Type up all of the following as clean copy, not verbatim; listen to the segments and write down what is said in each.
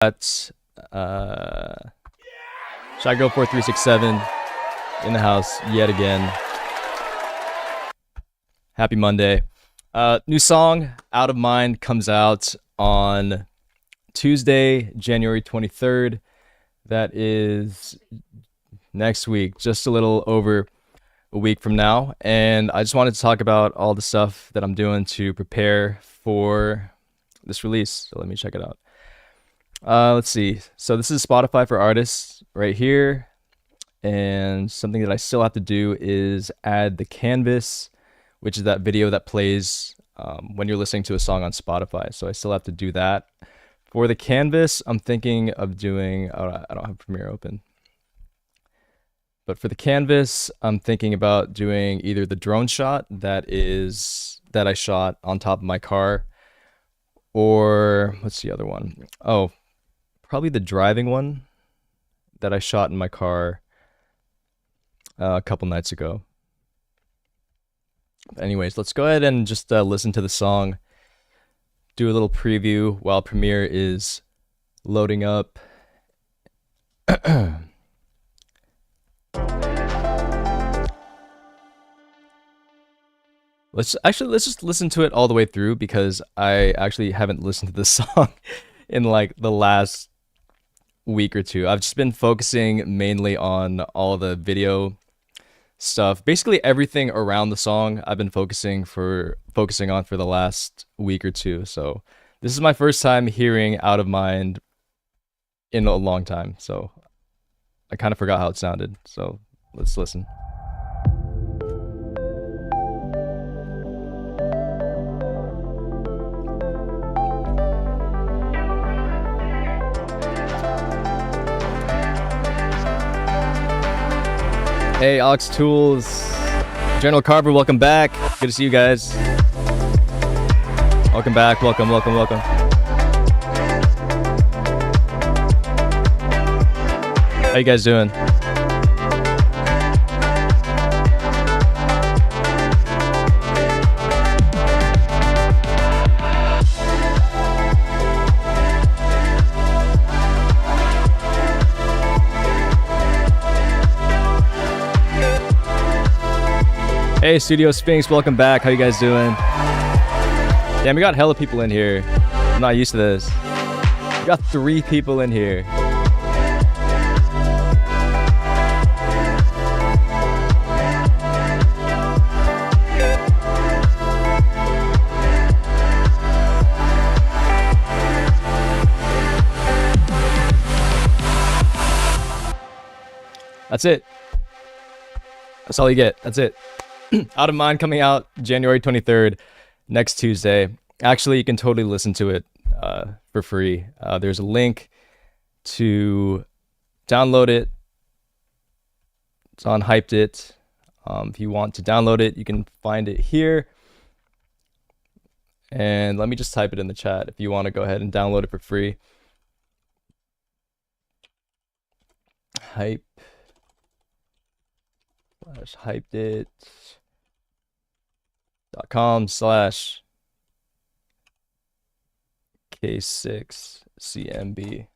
That's Shy Girl 4367 in the house yet again. Happy Monday. New song, Out of Mind, comes out on Tuesday, January 23rd. That is next week, just a little over a week from now. And I just wanted to talk about all the stuff that I'm doing to prepare for this release. So let me check it out. Let's see. So this is Spotify for Artists right here. And something that I still have to do is add the canvas, which is that video that plays when you're listening to a song on Spotify. So I still have to do that. For the canvas, I'm thinking of doing, I don't have Premiere open. But for the canvas, I'm thinking about doing either the drone shot that I shot on top of my car, or what's the other one? Oh, probably the driving one that I shot in my car a couple nights ago. Anyways, let's go ahead and just listen to the song, do a little preview while Premiere is loading up. Let's just listen to it all the way through, because I actually haven't listened to this song in like the last week or two. I've just been focusing mainly on all the video stuff. Basically everything around the song I've been focusing on for the last week or two. So this is my first time hearing Out of Mind in a long time. So I kind of forgot how it sounded. So let's listen. Hey, Ox Tools, General Carver, welcome back. Good to see you guys. Welcome back, welcome. How you guys doing? Hey, Studio Sphinx, welcome back. How you guys doing? Damn, we got hella people in here. I'm not used to this. We got 3 people in here. That's it. That's all you get. That's it. Out of Mind coming out January 23rd, next Tuesday. Actually, you can totally listen to it for free. There's a link to download it. It's on Hyped It. If you want to download it, you can find it here. And let me just type it in the chat if you want to go ahead and download it for free. hypedit.com/K6CMB.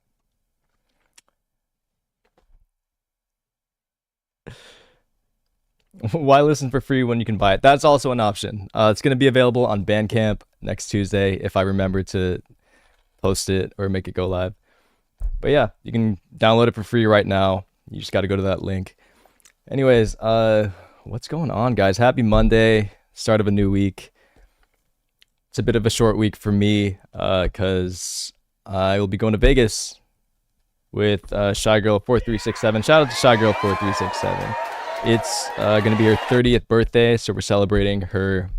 Why listen for free when you can buy it? That's also an option. It's going to be available on Bandcamp next Tuesday if I remember to post it or make it go live. But yeah, you can download it for free right now. You just got to go to that link. Anyways, what's going on, guys? Happy Monday, start of a new week. It's a bit of a short week for me because I will be going to Vegas with Shy Girl 4367. Shout out to Shy Girl 4367. It's going to be her 30th birthday, so we're celebrating her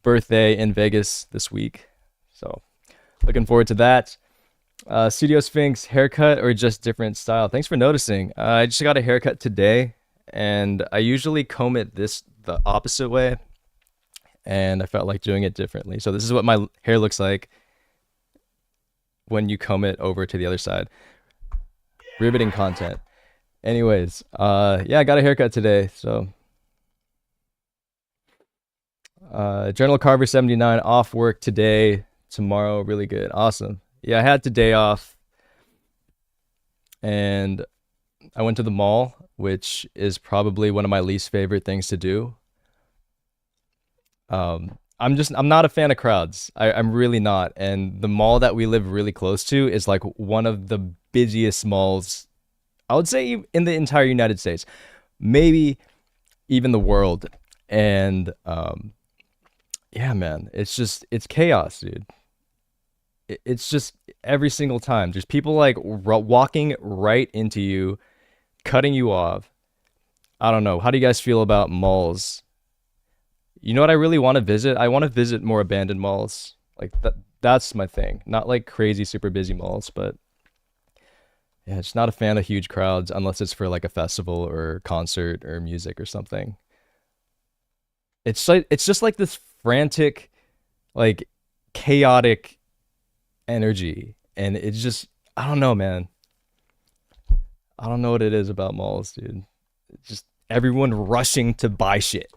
birthday in Vegas this week. So looking forward to that. Studio Sphinx, haircut or just different style? Thanks for noticing. I just got a haircut today, and I usually comb it the opposite way, and I felt like doing it differently. So this is what my hair looks like when you comb it over to the other side. Riveting content. Anyways, yeah, I got a haircut today. So Journal Carver 79 off work today, tomorrow. Really good. Awesome. Yeah, I had today off and I went to the mall, which is probably one of my least favorite things to do. I'm not a fan of crowds. I'm really not. And the mall that we live really close to is like one of the busiest malls, I would say, in the entire United States, maybe even the world. And yeah, man, it's chaos, dude. It's just every single time, just people like walking right into you, cutting you off. I don't know. How do you guys feel about malls? You know what I really want to visit? I want to visit more abandoned malls. Like that's my thing. Not like crazy super busy malls, but yeah, just not a fan of huge crowds unless it's for like a festival or concert or music or something. It's just like this frantic, like chaotic energy, and it's just I don't know, man. I don't know what it is about malls, dude. It's just everyone rushing to buy shit,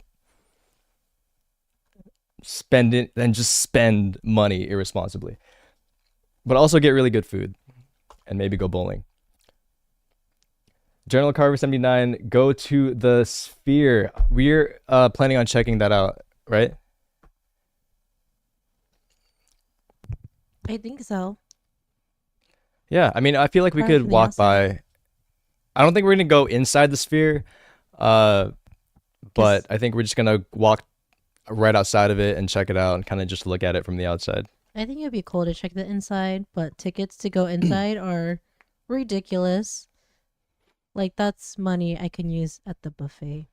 spend it, and just spend money irresponsibly, but also get really good food and maybe go bowling. General Carver 79, go to the Sphere. We're planning on checking that out, right? I think so. Yeah, I mean, I feel like we Probably could from the walk outside. by. I don't think we're gonna go inside the Sphere, uh, but Because I think we're just gonna walk right outside of it and check it out and kind of just look at it from the outside. I think it'd be cool to check the inside, but tickets to go inside are ridiculous. Like, that's money I can use at the buffet.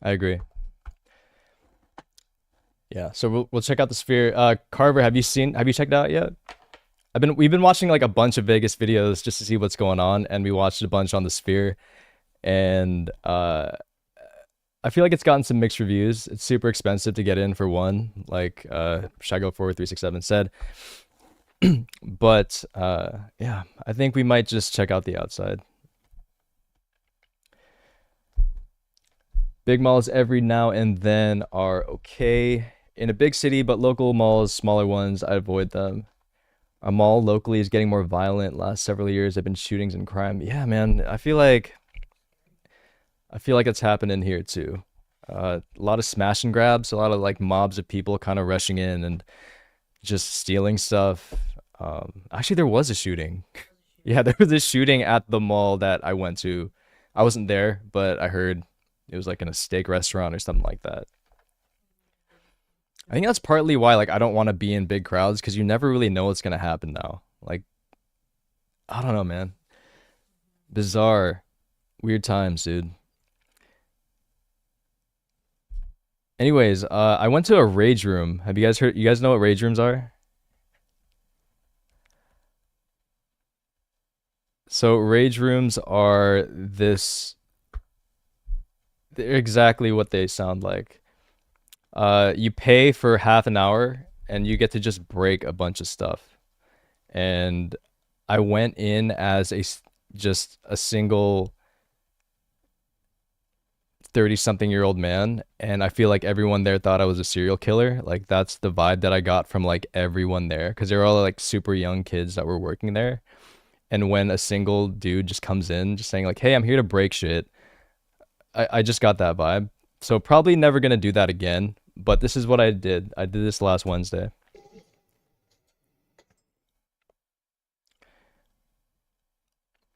I agree. Yeah, so we'll check out the Sphere. Carver, have you checked it out yet? We've been watching like a bunch of Vegas videos just to see what's going on, and we watched a bunch on the Sphere, and I feel like it's gotten some mixed reviews. It's super expensive to get in for one, like Shago 4367 said. But yeah, I think we might just check out the outside. Big malls every now and then are okay in a big city, but local malls, smaller ones, I avoid them. A mall locally is getting more violent. Last several years have been shootings and crime. Yeah, man, I feel like it's happening here too. A lot of smash and grabs, a lot of like mobs of people kind of rushing in and just stealing stuff. Actually, there was a shooting. Yeah, there was a shooting at the mall that I went to. I wasn't there, but I heard it was like in a steak restaurant or something like that. I think that's partly why like I don't want to be in big crowds because you never really know what's gonna happen now. Like I don't know, man. Bizarre, weird times, dude. Anyways, I went to a rage room. Have you guys heard? You guys know what rage rooms are? So rage rooms are this. They're exactly what they sound like. You pay for half an hour and you get to just break a bunch of stuff. And I went in as just a single 30 something year old man, and I feel like everyone there thought I was a serial killer. Like that's the vibe that I got from like everyone there because they were all like super young kids that were working there. And when a single dude just comes in just saying like, "Hey, I'm here to break shit." I just got that vibe. So probably never gonna do that again. But this is what I did. I did this last Wednesday.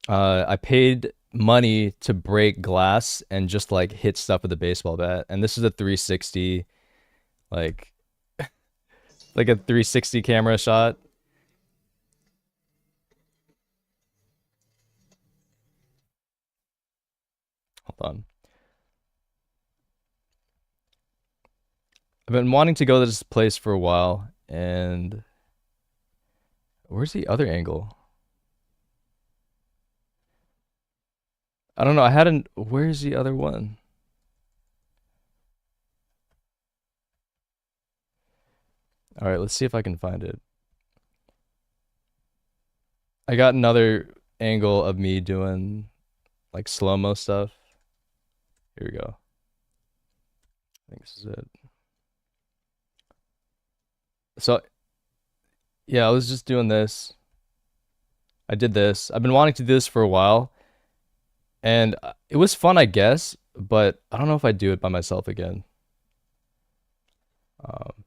I paid money to break glass and just like hit stuff with a baseball bat. And this is a 360, like like a 360 camera shot. Hold on. I've been wanting to go to this place for a while, and where's the other angle? I don't know. I hadn't. Where's the other one? All right, let's see if I can find it. I got another angle of me doing like slow-mo stuff. Here we go. I think this is it. So, yeah, I was just doing this. I did this. I've been wanting to do this for a while, and it was fun, I guess, but I don't know if I'd do it by myself again. Um,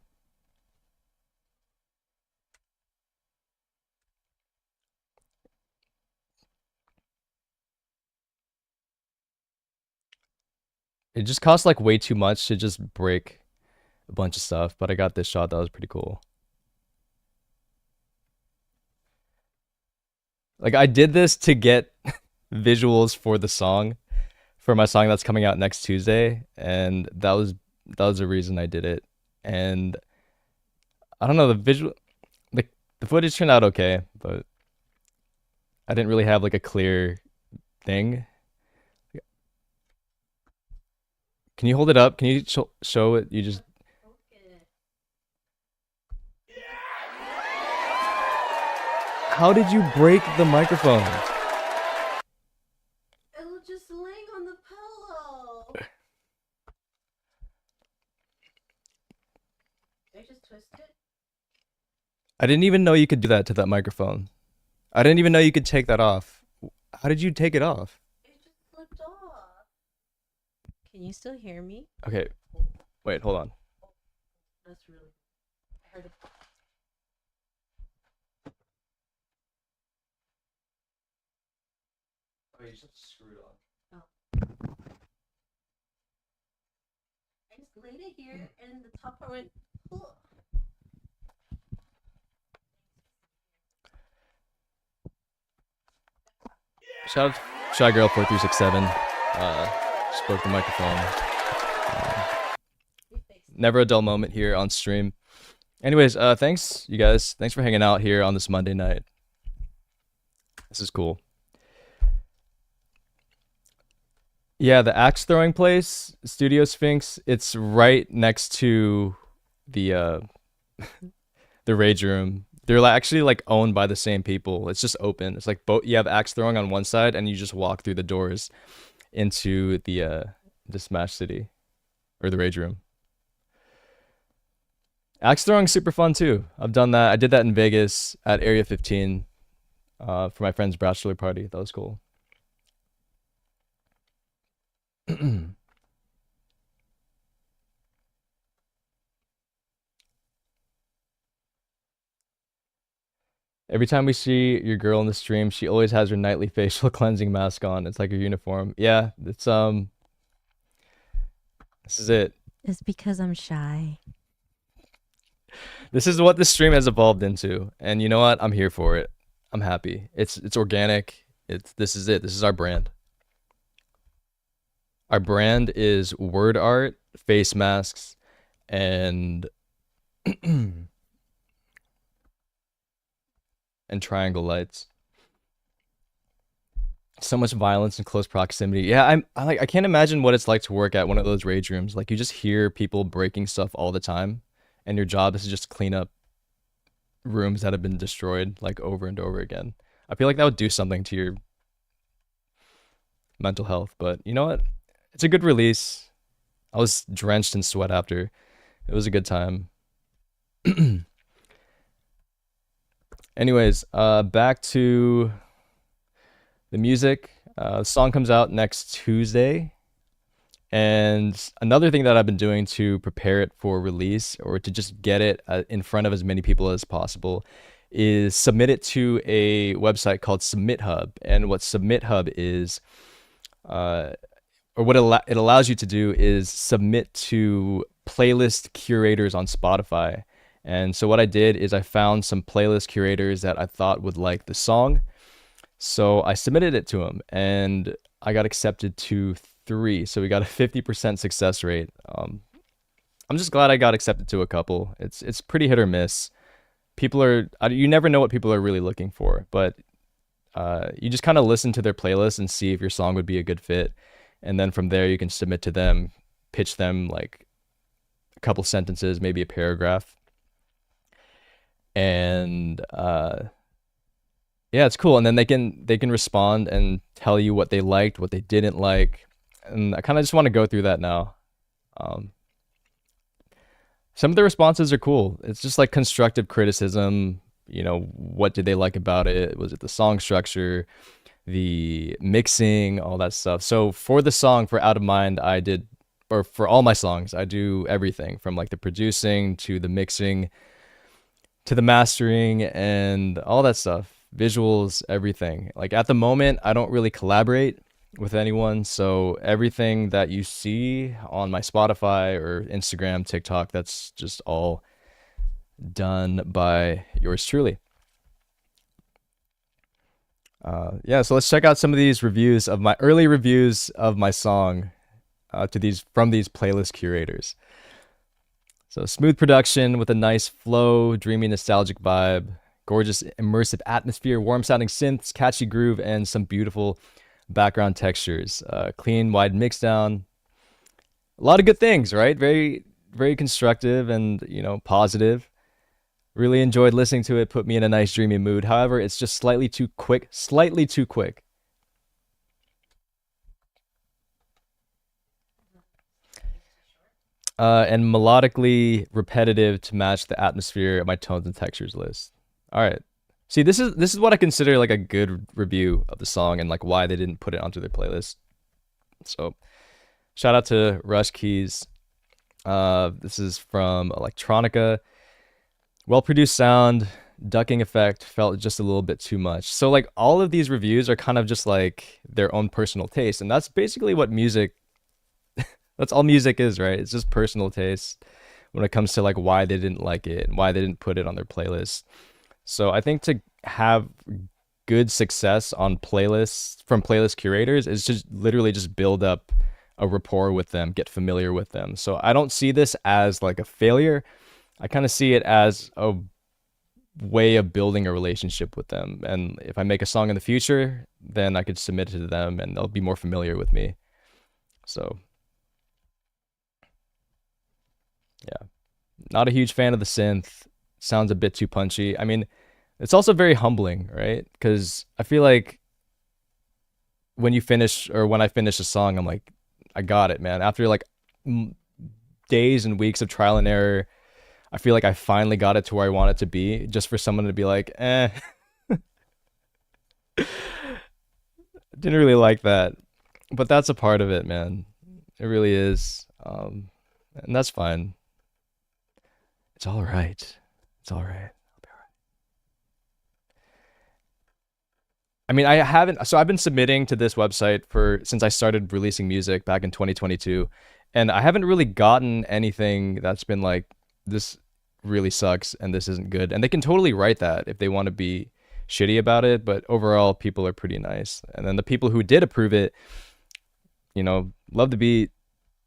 it just cost like way too much to just break a bunch of stuff, but I got this shot that was pretty cool. Like I did this to get visuals for the song, for my song that's coming out next Tuesday, and that was the reason I did it. And I don't know, the footage turned out okay, but I didn't really have like a clear thing. Can you hold it up? Can you show it? You just How did you break the microphone? It was just laying on the pillow. Did I just twist it? I didn't even know you could do that to that microphone. I didn't even know you could take that off. How did you take it off? It just slipped off. Can you still hear me? Okay, wait, hold on. That's really. I heard it. Oh, you just screw it on. I just laid it here, and the top part went. Ugh. Shout out to Shy Girl 4367. Just broke the microphone. Never a dull moment here on stream. Anyways, thanks you guys. Thanks for hanging out here on this Monday night. This is cool. Yeah, the axe throwing place, Studio Sphinx, it's right next to the the rage room. They're actually like owned by the same people. It's just open. It's like both you have axe throwing on one side and you just walk through the doors into the Smash City or the rage room. Axe throwing super fun too. I've done that. I did that in Vegas at Area 15 for my friend's bachelor party. That was cool. Every time we see your girl in the stream, she always has her nightly facial cleansing mask on. It's like her uniform. Yeah, it's this is it. It's because I'm shy. This is what this stream has evolved into. And you know what? I'm here for it. I'm happy. It's organic. It's This is it. This is our brand. Our brand is word art, face masks, and and triangle lights. So much violence in close proximity. Yeah, I can't imagine what it's like to work at one of those rage rooms. Like you just hear people breaking stuff all the time, and your job is to just clean up rooms that have been destroyed like over and over again. I feel like that would do something to your mental health, but you know what? It's a good release. I was drenched in sweat after. It was a good time. Anyways, back to the music. The song comes out next Tuesday. And another thing that I've been doing to prepare it for release or to just get it in front of as many people as possible is submit it to a website called Submit Hub. And what Submit Hub is, or what it allows you to do is submit to playlist curators on Spotify. And so what I did is I found some playlist curators that I thought would like the song. So I submitted it to them and I got accepted to 3. So we got a 50% success rate. I'm just glad I got accepted to a couple. It's pretty hit or miss. You never know what people are really looking for, but you just kind of listen to their playlist and see if your song would be a good fit. And then from there you can submit to them, pitch them like a couple sentences, maybe a paragraph. And yeah, it's cool. And then they can respond and tell you what they liked, what they didn't like. And I kind of just want to go through that now. Some of the responses are cool. It's just like constructive criticism, what did they like about it? Was it the song structure, the mixing, all that stuff? So for the song for Out of Mind, I did, or for all my songs, I do everything from like the producing to the mixing to the mastering and all that stuff, visuals, everything. Like at the moment, I don't really collaborate with anyone, so everything that you see on my Spotify or Instagram, TikTok, that's just all done by yours truly. Yeah, so let's check out some of these reviews of my early reviews of my song to these from these playlist curators. So smooth production with a nice flow, dreamy, nostalgic vibe, gorgeous, immersive atmosphere, warm sounding synths, catchy groove, and some beautiful background textures. Clean, wide mix down. A lot of good things, right? Very, very constructive and positive. Really enjoyed listening to it. Put me in a nice dreamy mood. However, it's just slightly too quick. Slightly too quick. And melodically repetitive to match the atmosphere of my tones and textures list. All right. See, this is what I consider like a good review of the song and like why they didn't put it onto their playlist. So, shout out to Rush Keys. This is from Electronica. Well produced sound, ducking effect felt just a little bit too much. So like all of these reviews are kind of just like their own personal taste, and that's basically what music that's all music is, right? It's just personal taste when it comes to like why they didn't like it and why they didn't put it on their playlist. So I think to have good success on playlists from playlist curators is just literally just build up a rapport with them, get familiar with them. So I don't see this as like a failure. I kind of see it as a way of building a relationship with them. And if I make a song in the future, then I could submit it to them and they'll be more familiar with me. So yeah, not a huge fan of the synth. Sounds a bit too punchy. I mean, it's also very humbling, right? Because I feel like when you finish or when I finish a song, I'm like, I got it, man. After like days and weeks of trial and error, I feel like I finally got it to where I want it to be. Just for someone to be like, didn't really like that. But that's a part of it, man. It really is. And that's fine. It's all right. It's all right. I mean, I haven't. So I've been submitting to this website for since I started releasing music back in 2022, and I haven't really gotten anything that's been like this really sucks and this isn't good. And they can totally write that if they want to be shitty about it, but overall, people are pretty nice. And then the people who did approve it, love the beat,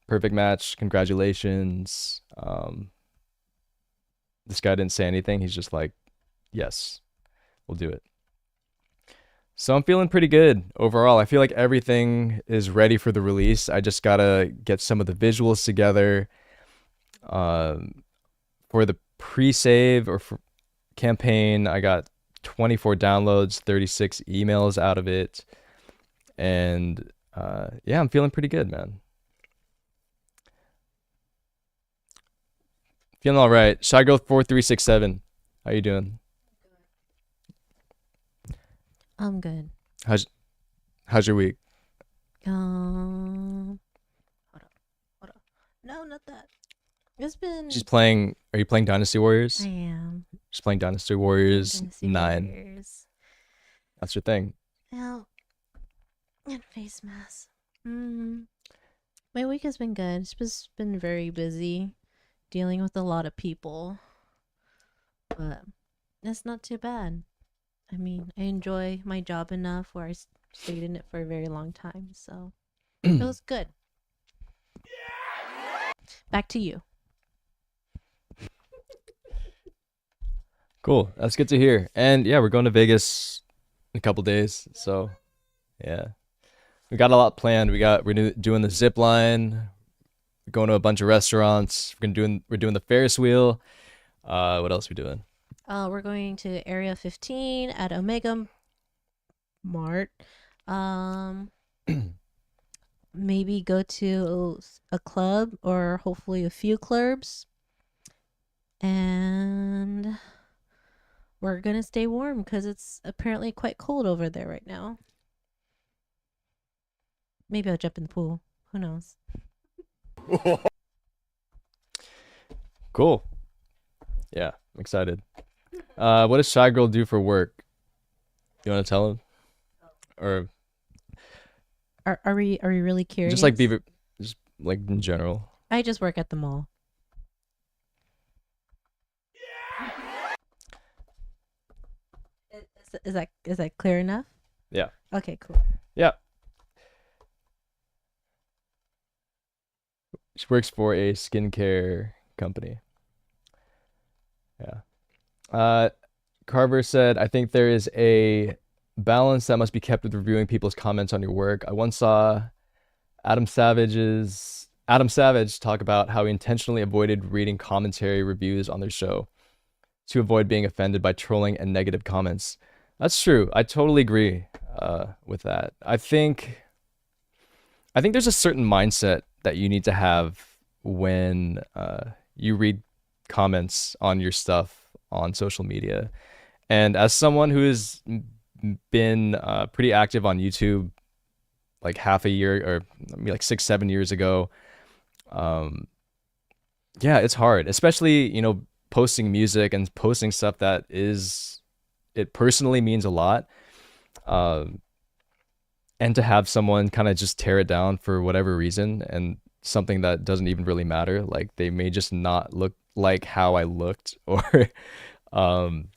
perfect match, congratulations. This guy didn't say anything. He's just like, yes, we'll do it. So I'm feeling pretty good overall. I feel like everything is ready for the release. I just gotta get some of the visuals together. For the pre-save or for campaign, I got 24 downloads, 36 emails out of it, and yeah, I'm feeling pretty good, man. Feeling all right. Shy Girl 4367, how you doing? I'm good. How's how's your week? Hold up, hold up. No, not that. It's been. She's playing. Are you playing Dynasty I Warriors? am. She's playing Dynasty Warriors Dynasty 9. Warriors. That's your thing. Now, and face mask. My week has been good. It's just been very busy, dealing with a lot of people, but it's not too bad. I mean, I enjoy my job enough where I stayed in it for a very long time, so it was good. Back to you. Cool. That's good to hear. And yeah, we're going to Vegas in a couple days. So yeah, we got a lot planned. Doing the zip line. We're going to a bunch of restaurants. We're doing the Ferris wheel. What else are we doing? We're going to Area 15 at Omega Mart. Um, Maybe go to a club or hopefully a few clubs. And we're gonna stay warm because it's apparently quite cold over there right now. Maybe I'll jump in the pool. Who knows? Cool. Yeah, I'm excited. What does Shy Girl do for work? You want to tell him? Or Are we really just like curious? be just like in general? I just work at the mall. Is that clear enough? Yeah. Okay, cool. Yeah. She works for a skincare company. Yeah. Uh, Carver said, I think there is a balance that must be kept with reviewing people's comments on your work. I once saw Adam Savage talk about how he intentionally avoided reading commentary reviews on their show to avoid being offended by trolling and negative comments. That's true. I totally agree with that. I think there's a certain mindset that you need to have when you read comments on your stuff on social media. And as someone who has been pretty active on YouTube, like half a year or maybe like 6, 7 years ago, um, yeah, it's hard, especially posting music and posting stuff that is it personally means a lot. Um, and to have someone kind of just tear it down for whatever reason and something that doesn't even really matter, like they may just not look like how I looked or um,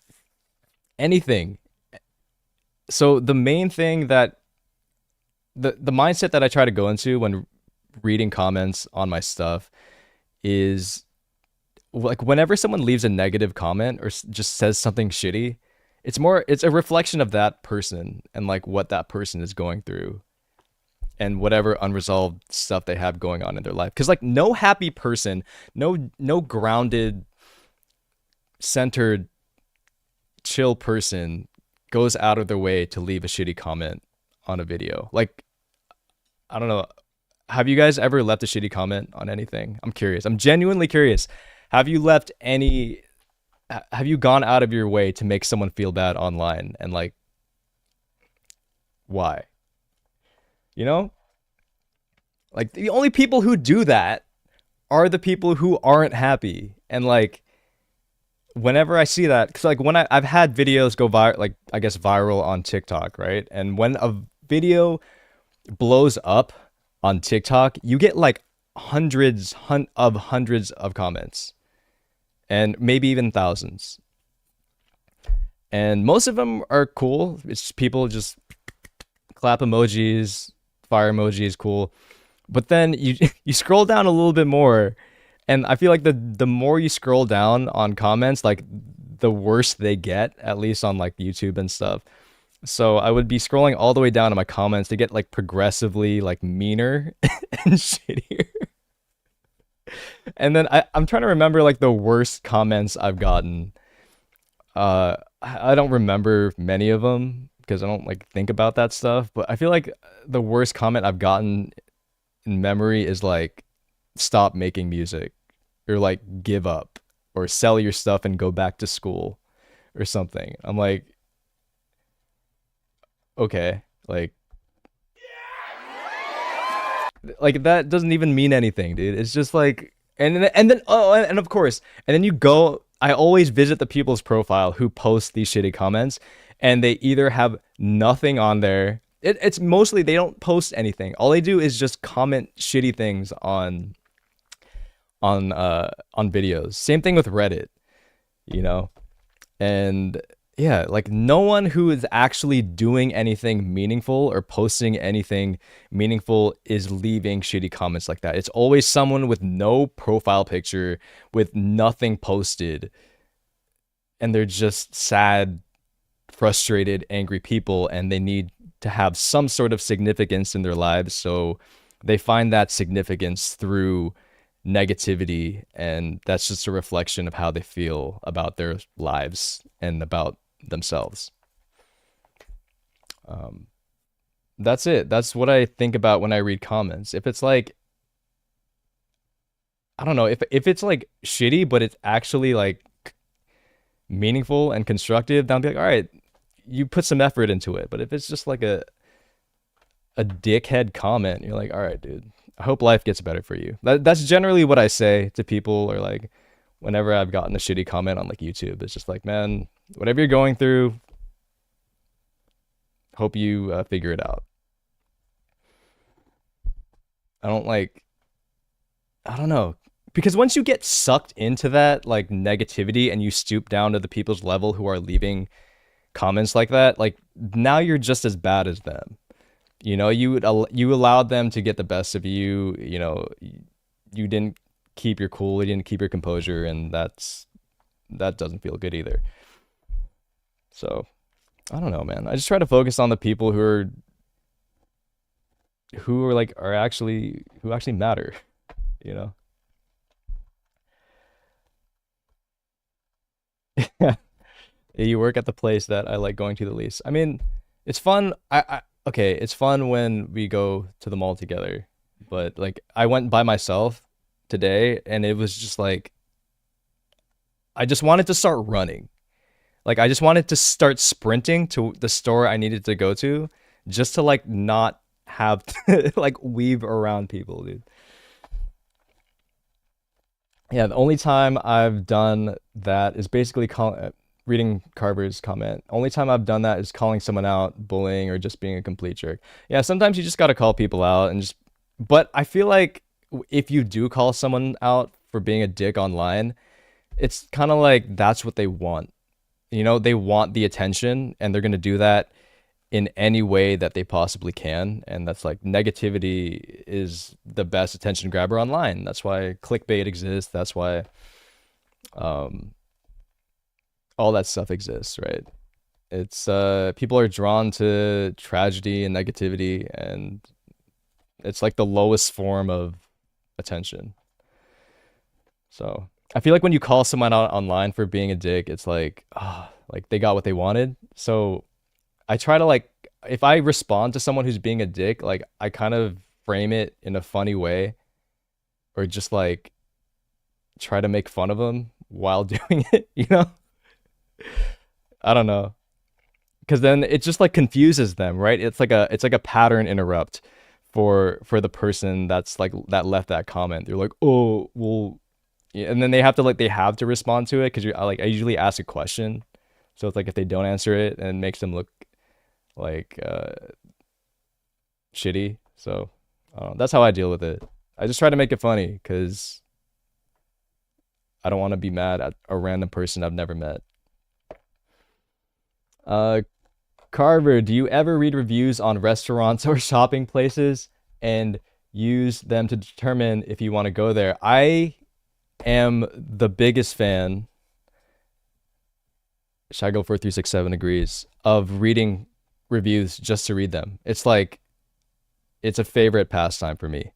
anything. So the main thing that the mindset that I try to go into when reading comments on my stuff is like whenever someone leaves a negative comment or just says something shitty, it's a reflection of that person and like what that person is going through and whatever unresolved stuff they have going on in their life. Cuz like no happy person, no grounded, centered, chill person goes out of their way to leave a shitty comment on a video. Like I don't know, have you guys ever left a shitty comment on anything? I'm curious. I'm genuinely curious. Have you left any have you gone out of your way to make someone feel bad online and like why? You know? Like the only people who do that are the people who aren't happy. And like whenever I see that, cuz like when I've had videos go viral, like I guess viral on TikTok, right? And when a video blows up on TikTok, you get like hundreds of comments and maybe even thousands. And most of them are cool. It's people just clap emojis, fire emojis, cool. But then you you scroll down a little bit more, and I feel like the more you scroll down on comments, like the worse they get, at least on like YouTube and stuff. So I would be scrolling all the way down to my comments to get like progressively like meaner and shittier. And then I'm trying to remember like the worst comments I've gotten. I don't remember many of them because I don't like think about that stuff. But I feel like the worst comment I've gotten in memory is like stop making music or like give up or sell your stuff and go back to school or something. I'm okay, like that doesn't even mean anything, dude. It's just like and then oh and of course and then you go. I always visit the people's profile who post these shitty comments, and they either have nothing on there. It's mostly they don't post anything. All they do is just comment shitty things on videos. Same thing with Reddit, you know? And yeah, like no one who is actually doing anything meaningful or posting anything meaningful is leaving shitty comments like that. It's always someone with no profile picture, with nothing posted, and they're just sad, frustrated, angry people, and they need to have some sort of significance in their lives. So they find that significance through negativity, and that's just a reflection of how they feel about their lives and about themselves. Um, that's it. That's what I think about when I read comments. If it's like, I don't know, if it's like shitty, but it's actually like meaningful and constructive, then I'll be like, all right, you put some effort into it. But if it's just like a dickhead comment, you're like, all right, dude, I hope life gets better for you. That's generally what I say to people, or like whenever I've gotten a shitty comment on like YouTube. It's just like, man, whatever you're going through, hope you figure it out. I don't like, I don't know. Because once you get sucked into that like negativity and you stoop down to the people's level who are leaving comments like that, like now you're just as bad as them. You know, you allowed them to get the best of you. You know, you didn't keep your cool, you didn't keep your composure, and that doesn't feel good either. So I don't know, man. I just try to focus on the people who are like are actually who actually matter. You know. Yeah, you work at the place that I like going to the least. I mean, it's fun. I okay, it's fun when we go to the mall together. But like I went by myself today and it was just like I just wanted to start running. Like I just wanted to start sprinting to the store I needed to go to just to like not have to like weave around people, dude. Yeah, the only time I've done that is basically reading Carver's comment. Only time I've done that is calling someone out, bullying, or just being a complete jerk. Yeah, sometimes you just gotta call people out and just. But I feel like if you do call someone out for being a dick online, it's kind of like that's what they want. You know, they want the attention, and they're gonna do that in any way that they possibly can. And that's like negativity is the best attention grabber online. That's why clickbait exists. That's why um, all that stuff exists, right? It's people are drawn to tragedy and negativity, and it's like the lowest form of attention. So I feel like when you call someone out online for being a dick, it's like, ah, like they got what they wanted. So I try to like if I respond to someone who's being a dick, like I kind of frame it in a funny way or just like try to make fun of them while doing it, you know? I don't know. Cuz then it just like confuses them, right? It's like a pattern interrupt for the person that's like that left that comment. They're like, "Oh, well," yeah, and then they have to respond to it cuz you I usually ask a question. So it's like if they don't answer it and it makes them look like shitty. So that's how I deal with it. I just try to make it funny because I don't want to be mad at a random person I've never met. Uh, Carver, do you ever read reviews on restaurants or shopping places and use them to determine if you want to go there? I am the biggest fan. Shaggle 4367 agrees of reading reviews just to read them. It's like it's a favorite pastime for me.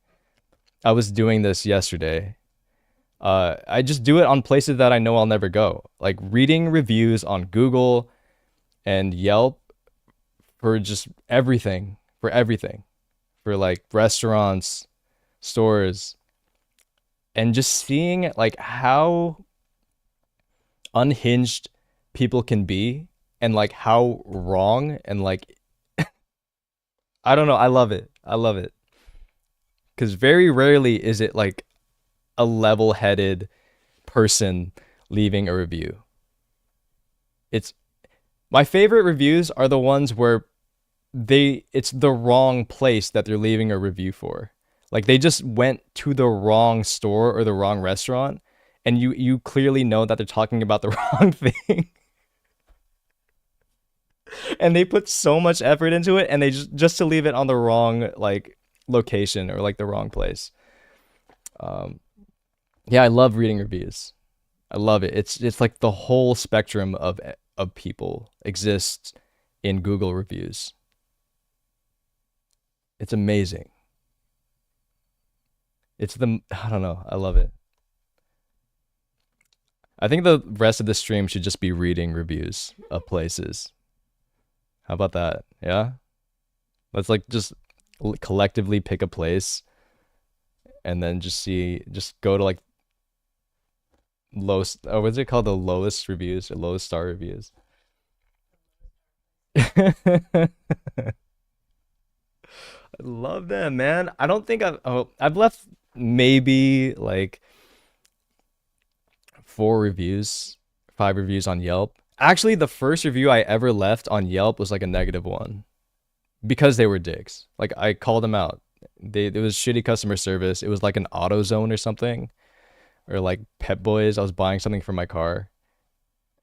I was doing this yesterday. I just do it on places that I know I'll never go. Like reading reviews on Google and Yelp for just everything, for everything, for like restaurants, stores, and just seeing like how unhinged people can be and like how wrong and like I don't know, I love it. I love it. Cuz very rarely is it like a level-headed person leaving a review. It's my favorite reviews are the ones where it's the wrong place that they're leaving a review for. Like they just went to the wrong store or the wrong restaurant and you clearly know that they're talking about the wrong thing. And they put so much effort into it and they just to leave it on the wrong like location or like the wrong place. Um yeah, I love reading reviews. I love it. It's like the whole spectrum of people exists in Google reviews. It's amazing. I don't know. I love it. I think the rest of the stream should just be reading reviews of places. How about that? Yeah? Let's like just collectively pick a place and then just go to like lowest, or what's it called? The lowest reviews or lowest star reviews. I love them, man. I don't think I've left maybe like 4 reviews, 5 reviews on Yelp. Actually, the first review I ever left on Yelp was like a -1 because they were dicks. Like I called them out. It was shitty customer service. It was like an AutoZone or something, or like Pep Boys. I was buying something for my car,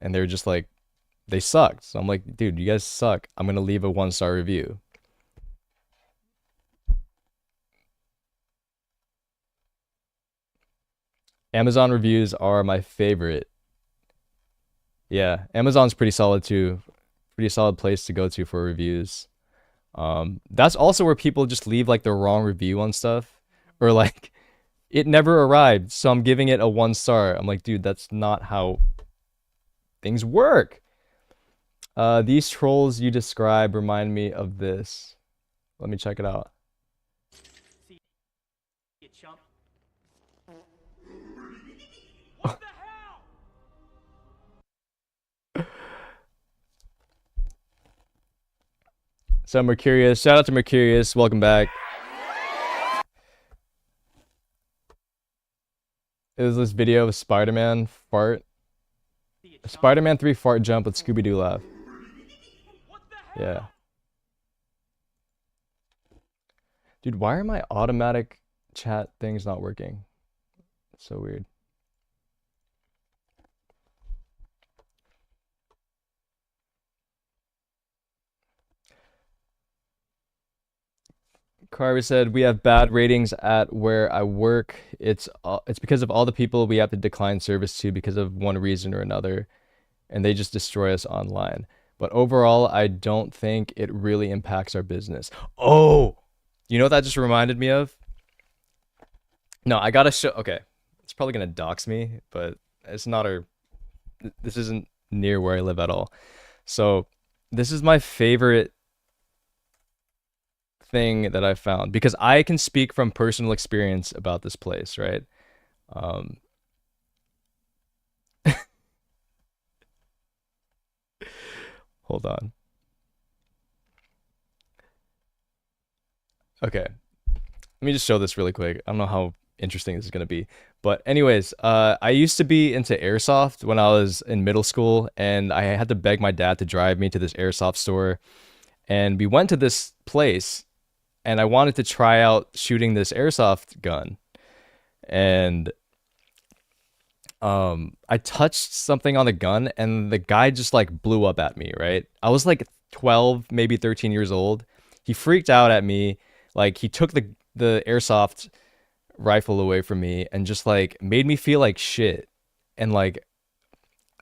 and they were just like, they sucked. So I'm like, dude, you guys suck. I'm gonna leave a 1 star review. Amazon reviews are my favorite. Yeah, Amazon's pretty solid too. Pretty solid place to go to for reviews. That's also where people just leave like the wrong review on stuff, or like it never arrived, so I'm giving it a 1 star. I'm like, dude, that's not how things work. These trolls you describe remind me of this. Let me check it out. So Mercurius, shout out to Mercurius, welcome back. It was this video of Spider-Man fart. Spider-Man 3 fart jump with Scooby-Doo laugh. Yeah. Dude, why are my automatic chat things not working? It's so weird. Carver said we have bad ratings at where I work. It's because of all the people we have to decline service to because of one reason or another, and they just destroy us online. But overall, I don't think it really impacts our business. Oh, you know what that just reminded me of? No, I gotta show. Okay, it's probably gonna dox me, but it's not our. This isn't near where I live at all. So, this is my favorite thing that I found because I can speak from personal experience about this place, right? Um, hold on. Okay, let me just show this really quick. I don't know how interesting this is gonna be, but anyways, I used to be into airsoft when I was in middle school, and I had to beg my dad to drive me to this airsoft store, and we went to this place, and I wanted to try out shooting this airsoft gun, and I touched something on the gun and the guy just like blew up at me, right? I was like 12, maybe 13 years old. He freaked out at me, like he took the airsoft rifle away from me and just like made me feel like shit. And like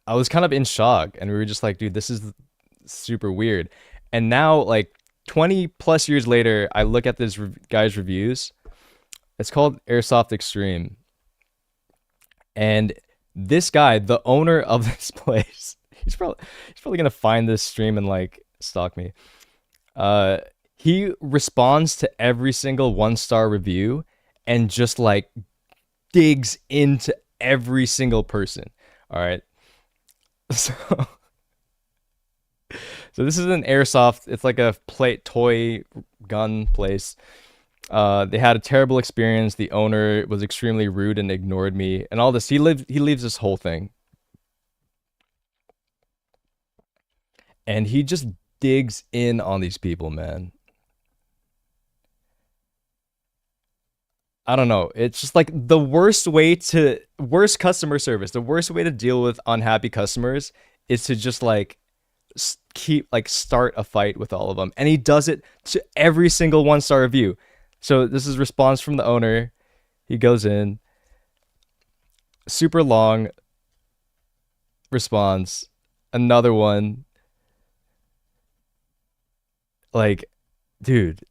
I was kind of in shock and we were just like, dude, this is super weird. And now like 20 plus years later, I look at this guy's reviews. It's called Airsoft Extreme. And this guy, the owner of this place, he's probably gonna find this stream and like stalk me. Uh, he responds to every single 1 star review and just like digs into every single person. All right. So so this is an airsoft. It's like a plate toy gun place. They had a terrible experience. The owner was extremely rude and ignored me, and all this. He leaves this whole thing, and he just digs in on these people, man. I don't know. It's just like the worst customer service. The worst way to deal with unhappy customers is to just like keep like start a fight with all of them, and he does it to every single 1 star review. So this is response from the owner. He goes in, super long response, another one. Like, dude,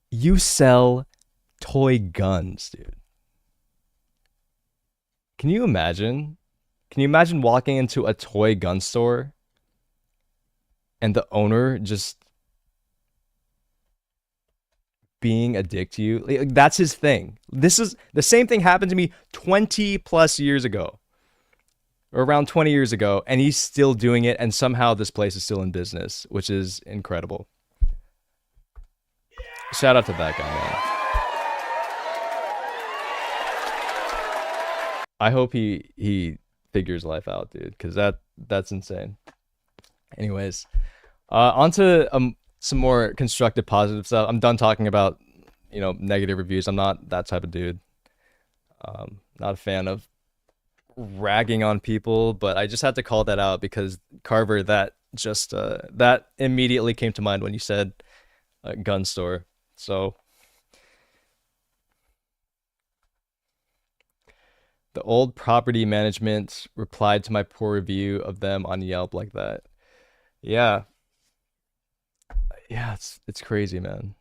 you sell toy guns, dude. Can you imagine? Can you imagine walking into a toy gun store and the owner just being a dick to you. Like, that's his thing. This is the same thing happened to me 20 plus years ago, or around 20 years ago, and he's still doing it, and somehow this place is still in business, which is incredible. Shout out to that guy, man. I hope he figures life out, dude, because that's insane. Anyways, on to some more constructive, positive stuff. I'm done talking about negative reviews. I'm not that type of dude. Not a fan of ragging on people, but I just had to call that out because Carver, that immediately came to mind when you said gun store. So the old property management replied to my poor review of them on Yelp like that. Yeah, yeah, it's crazy, man.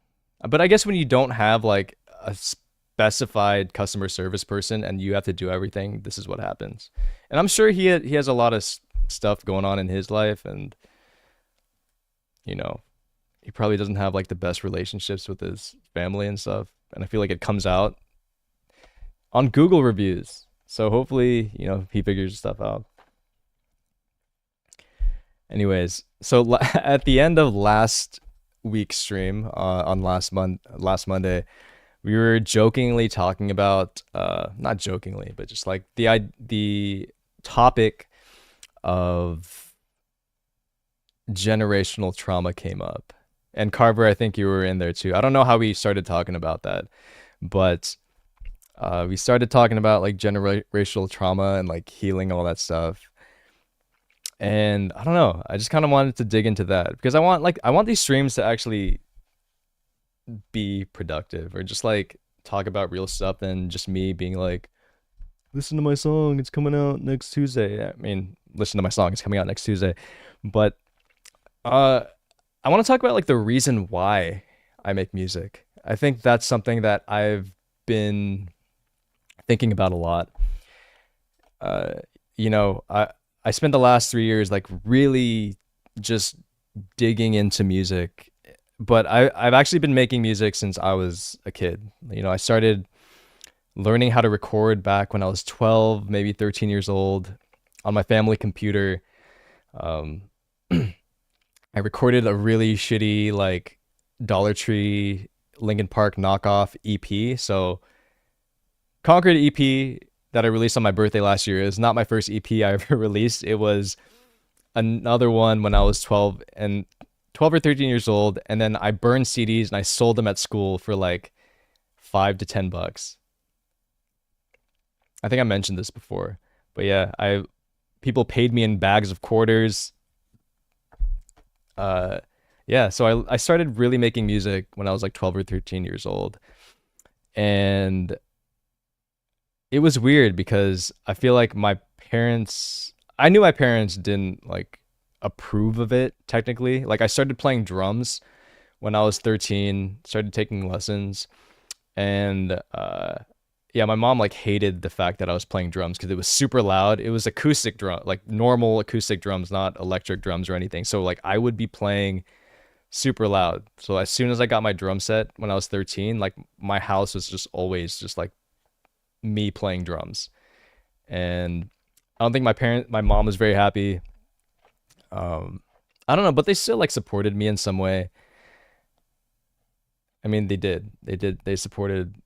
But I guess when you don't have like a specified customer service person and you have to do everything, this is what happens. And I'm sure he has a lot of stuff going on in his life, and you know, he probably doesn't have like the best relationships with his family and stuff. And I feel like it comes out on Google reviews. So hopefully, he figures stuff out. Anyways, so at the end of last week's stream, on last Monday, we were jokingly talking about, not jokingly, but just like the topic of generational trauma came up. And Carver, I think you were in there too. I don't know how we started talking about that, but we started talking about like generational trauma and like healing, all that stuff. And I don't know, I just kind of wanted to dig into that because I want these streams to actually be productive, or just like talk about real stuff than just me being like, listen to my song, it's coming out next Tuesday. I mean, listen to my song, it's coming out next Tuesday. But I want to talk about like the reason why I make music. I think that's something that I've been thinking about a lot. Uh, I spent the last 3 years like really just digging into music, but I've actually been making music since I was a kid. I started learning how to record back when I was 12, maybe 13 years old on my family computer. Um, I recorded a really shitty like Dollar Tree Linkin Park knockoff EP. So Conquered EP that I released on my birthday last year is not my first EP I ever released. It was another one when I was 12 or 13 years old, and then I burned CDs and I sold them at school for like $5 to $10. I think I mentioned this before, but yeah, people paid me in bags of quarters. Uh, yeah, so I started really making music when I was like 12 or 13 years old, and it was weird because I feel like I knew my parents didn't like approve of it technically. Like I started playing drums when I was 13, started taking lessons, and yeah, my mom like hated the fact that I was playing drums because it was super loud. It was acoustic drum, like normal acoustic drums, not electric drums or anything. So like I would be playing super loud. So as soon as I got my drum set when I was 13, like my house was just always just like me playing drums. And I don't think my mom was very happy. I don't know, but they still like supported me in some way. I mean, they supported,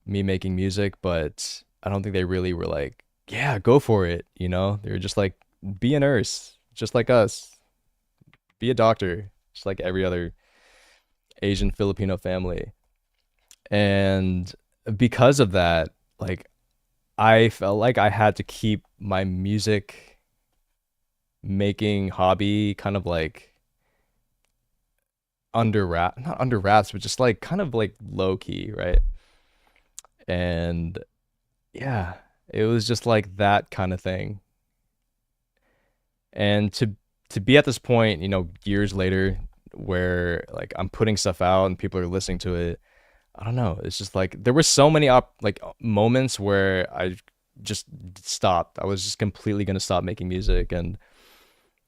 me making music, but I don't think they really were like, yeah, go for it. They were just like, be a nurse, just like us, be a doctor, just like every other Asian Filipino family. And because of that, like, I felt like I had to keep my music making hobby kind of like not under wraps, but just like kind of like low key, right? And yeah, it was just like that kind of thing. And to be at this point, years later, where like I'm putting stuff out and people are listening to it, I don't know. It's just like there were so many moments where I just stopped. I was just completely gonna stop making music, and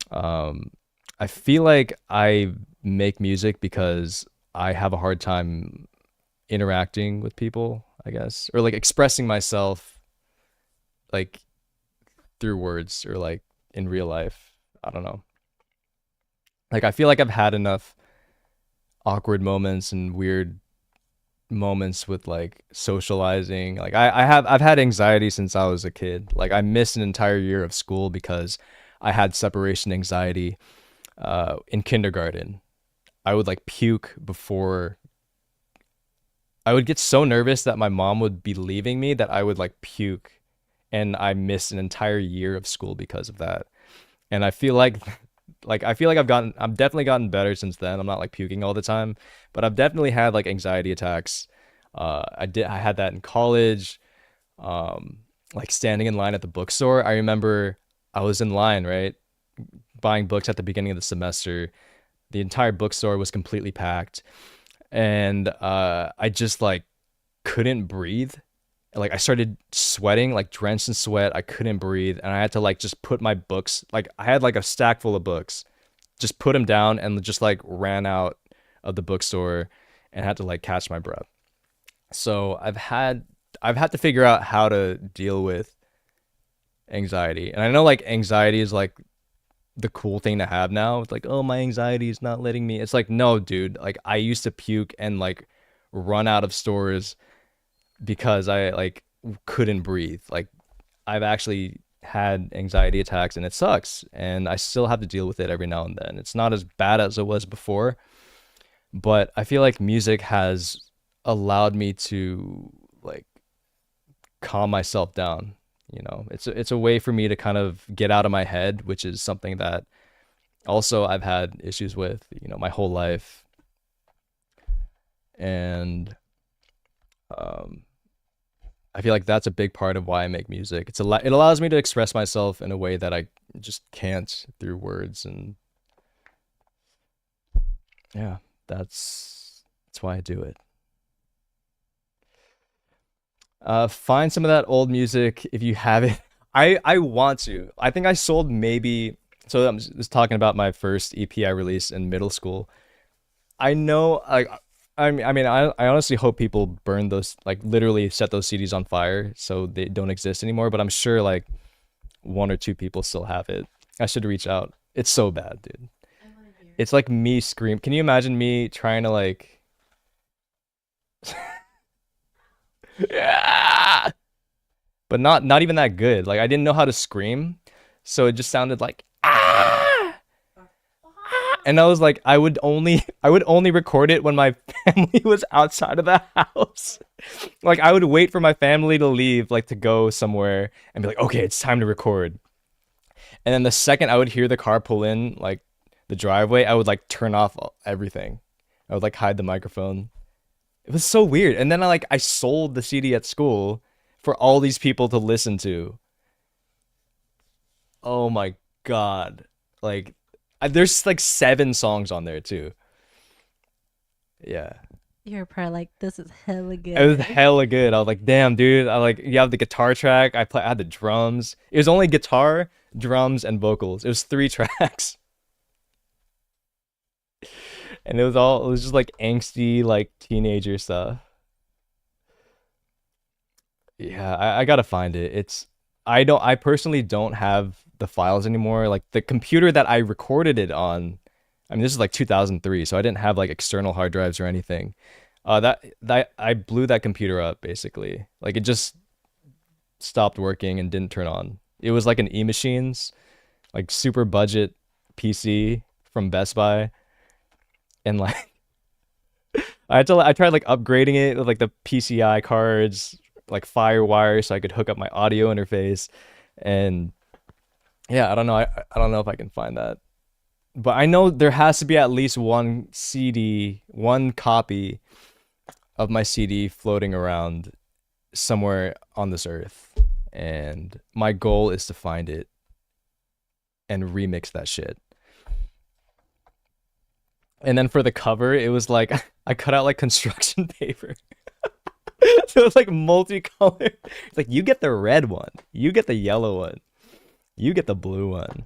um, I feel like I make music because I have a hard time interacting with people, I guess, or like expressing myself like through words or like in real life. I don't know. Like I feel like I've had enough awkward moments and weird moments with like socializing. Like I've had anxiety since I was a kid. Like I missed an entire year of school because I had separation anxiety in kindergarten. I would like puke before I would get so nervous that my mom would be leaving me that I would like puke, and I missed an entire year of school because of that. And I feel like I feel like I've definitely gotten better since then. I'm not like puking all the time, but I've definitely had like anxiety attacks. I had that in college. Um like standing in line at the bookstore. I remember I was in line, right? Buying books at the beginning of the semester. The entire bookstore was completely packed, and I just like couldn't breathe. Like I started sweating, like drenched in sweat. I couldn't breathe, and I had to like just put my books. Like I had like a stack full of books, just put them down, and just like ran out of the bookstore, and had to like catch my breath. So I've had to figure out how to deal with anxiety, and I know like anxiety is like the cool thing to have now. It's like, oh, my anxiety is not letting me. It's like, no, dude. Like I used to puke and like run out of stores because I like couldn't breathe. Like I've actually had anxiety attacks and it sucks, and I still have to deal with it every now and then. It's not as bad as it was before, but I feel like music has allowed me to like calm myself down. You know, it's a way for me to kind of get out of my head, which is something that also I've had issues with, you know, my whole life. And um I feel like that's a big part of why I make music. It allows me to express myself in a way that I just can't through words, and yeah, that's why I do it. Find some of that old music if you have it. I want to. I think I sold maybe. So I'm just talking about my first EP I released in middle school. I know, like, I honestly hope people burn those, like, literally set those CDs on fire so they don't exist anymore. But I'm sure like one or two people still have it. I should reach out. It's so bad, dude. I want to hear. It's like me scream. Can you imagine me trying to like, yeah, but not even that good. Like I didn't know how to scream, so it just sounded like ah. And I was like, I would only record it when my family was outside of the house. Like I would wait for my family to leave, like to go somewhere, and be like, okay, it's time to record. And then the second I would hear the car pull in, like the driveway, I would like turn off everything. I would like hide the microphone. It was so weird. And then I sold the CD at school for all these people to listen to. Oh my god. Like there's like 7 songs on there too. Yeah. You're probably like, this is hella It was good. hella good. I was like, damn, dude. I like you have the guitar track. I had the drums. It was only guitar, drums, and vocals. It was 3 tracks. And it was just like angsty, like teenager stuff. Yeah, I gotta find it. I personally don't have the files anymore. Like the computer that I recorded it on, I mean, this is like 2003, so I didn't have like external hard drives or anything. That I blew that computer up basically. Like it just stopped working and didn't turn on. It was like an E-Machines, like super budget PC from Best Buy, and like I tried like upgrading it with like the PCI cards, like FireWire, so I could hook up my audio interface. And yeah, I don't know. I don't know if I can find that, but I know there has to be at least one CD, one copy of my CD floating around somewhere on this earth. And my goal is to find it and remix that shit. And then for the cover, it was like I cut out like construction paper. So it was like multicolored. It's like you get the red one, you get the yellow one, you get the blue one.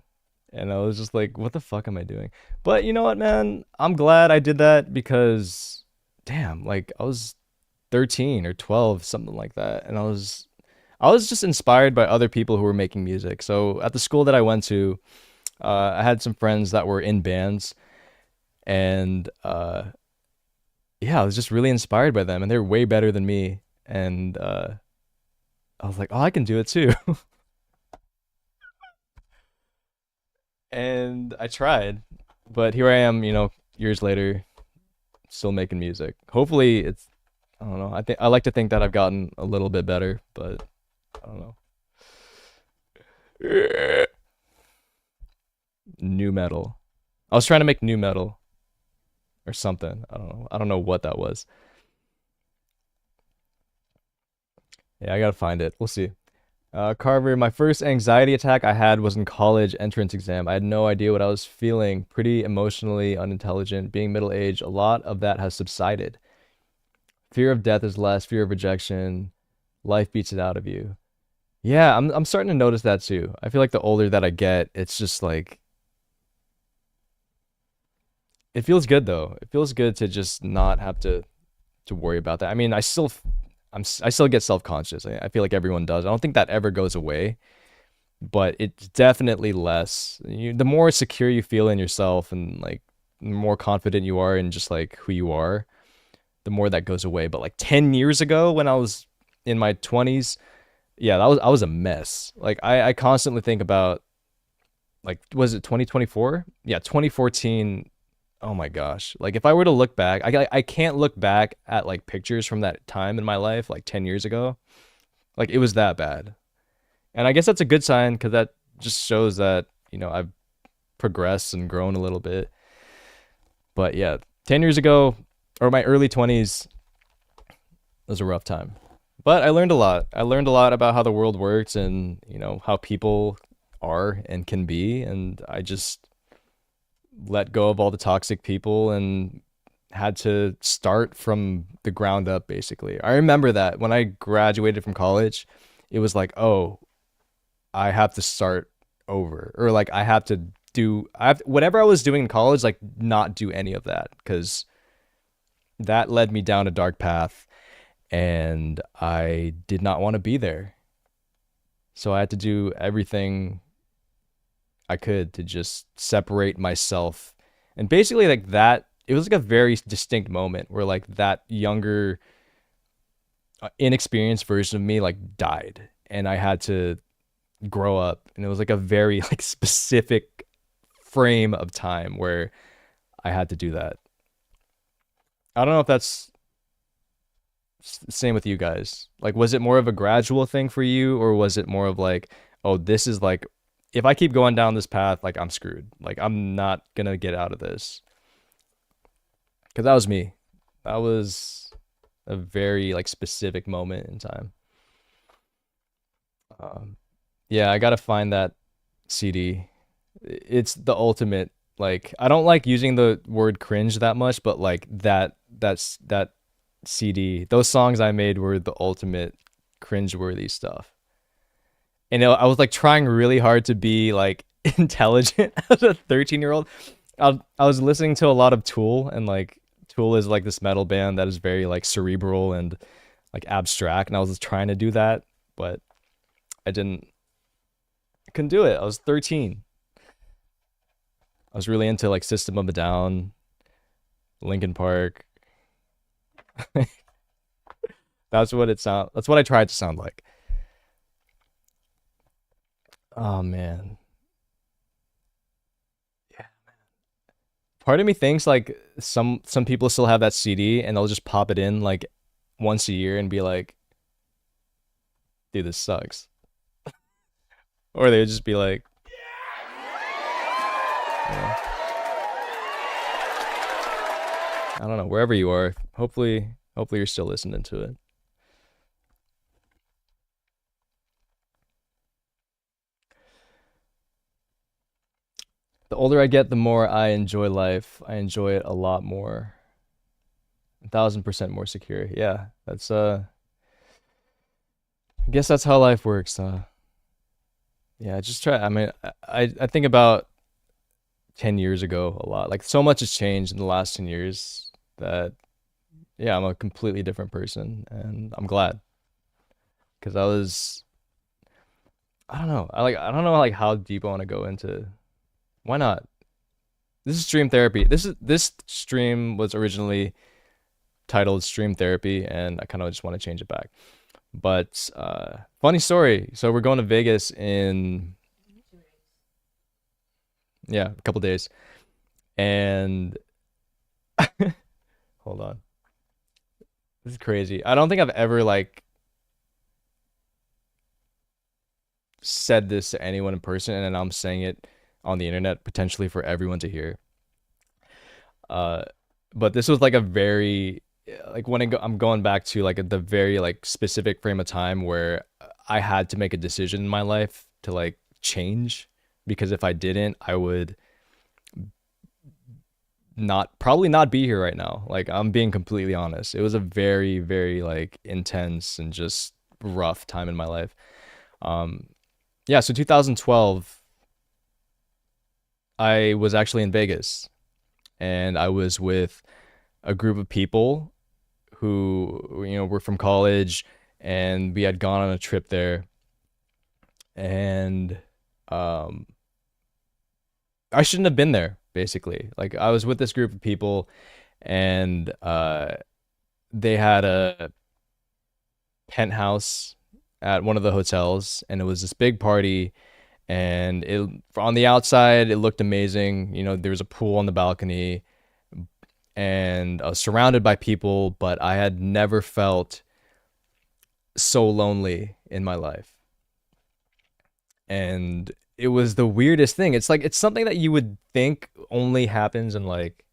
And I was just like, what the fuck am I doing? But you know what, man? I'm glad I did that because damn, like I was 13 or 12, something like that. And I was just inspired by other people who were making music. So at the school that I went to, I had some friends that were in bands, and yeah, I was just really inspired by them, and they're way better than me. And I was like, oh, I can do it too. And I tried, but here I am, years later, still making music. Hopefully, I don't know. I like to think that I've gotten a little bit better, but I don't know. New metal. I was trying to make new metal or something. I don't know. I don't know what that was. Yeah, I gotta find it. We'll see. Carver, my first anxiety attack I had was in college entrance exam. I had no idea what I was feeling. Pretty emotionally unintelligent. Being middle aged, a lot of that has subsided. Fear of death is less. Fear of rejection. Life beats it out of you. Yeah, I'm starting to notice that too. I feel like the older that I get, it's just like it feels good though. It feels good to just not have to worry about that. I mean, I still get self-conscious. I feel like everyone does. I don't think that ever goes away, but it's definitely less. The more secure you feel in yourself and like the more confident you are in just like who you are, the more that goes away. But like 10 years ago when I was in my 20s, yeah, I was a mess. Like I constantly think about, like, was it 2024? Yeah, 2014. Oh my gosh. Like if I were to look back, I can't look back at like pictures from that time in my life like 10 years ago. Like it was that bad. And I guess that's a good sign because that just shows that, I've progressed and grown a little bit. But yeah, 10 years ago, or my early 20s, was a rough time. But I learned a lot. I learned a lot about how the world works and, how people are and can be. And I just let go of all the toxic people and had to start from the ground up, basically. I remember that when I graduated from college, it was like, oh, I have to start over, or like I have whatever I was doing in college, like not do any of that because that led me down a dark path and I did not want to be there. So I had to do everything I could to just separate myself. And basically like that, it was like a very distinct moment where like that younger inexperienced version of me like died and I had to grow up, and it was like a very like specific frame of time where I had to do that. I don't know if that's the same with you guys. Like was it more of a gradual thing for you, or was it more of like, oh, this is like, if I keep going down this path, like I'm screwed. Like I'm not gonna get out of this. Cause that was me. That was a very like specific moment in time. Um, yeah, I gotta find that CD. It's the ultimate. Like I don't like using the word cringe that much, but like that CD, those songs I made were the ultimate cringe-worthy stuff. And I was like trying really hard to be like intelligent as a 13-year-old. I was listening to a lot of Tool, and like Tool is like this metal band that is very like cerebral and like abstract, and I was just trying to do that, but I didn't I couldn't do it. I was 13. I was really into like System of a Down, Linkin Park. That's what I tried to sound like. Oh man. Yeah. Part of me thinks like some people still have that CD and they'll just pop it in like once a year and be like, dude, this sucks. Or they would just be like, yeah, I don't know, wherever you are, hopefully you're still listening to it. The older I get, the more I enjoy life. I enjoy it a lot more. 1,000% more secure. Yeah, that's I guess that's how life works. Yeah, just try. I mean, I think about 10 years ago a lot. Like so much has changed in the last 10 years that yeah, I'm a completely different person, and I'm glad because I was, I don't know, I don't know like how deep I want to go into. Why not? This is stream therapy. This stream was originally titled Stream Therapy, and I kind of just want to change it back. But funny story. So we're going to Vegas in, yeah, a couple days, and hold on, this is crazy. I don't think I've ever like said this to anyone in person, and then I'm saying it on the internet potentially for everyone to hear. Uh, but this was like a very like I'm going back to like the very like specific frame of time where I had to make a decision in my life to like change, because if I didn't, I would not probably not be here right now. Like I'm being completely honest. It was a very, very like intense and just rough time in my life. Um, yeah, so 2012, I was actually in Vegas, and I was with a group of people who were from college, and we had gone on a trip there, and um I shouldn't have been there basically. Like I was with this group of people, and they had a penthouse at one of the hotels, and it was this big party, and it on the outside it looked amazing. There was a pool on the balcony, and I was surrounded by people, but I had never felt so lonely in my life. And it was the weirdest thing. It's like it's something that you would think only happens in like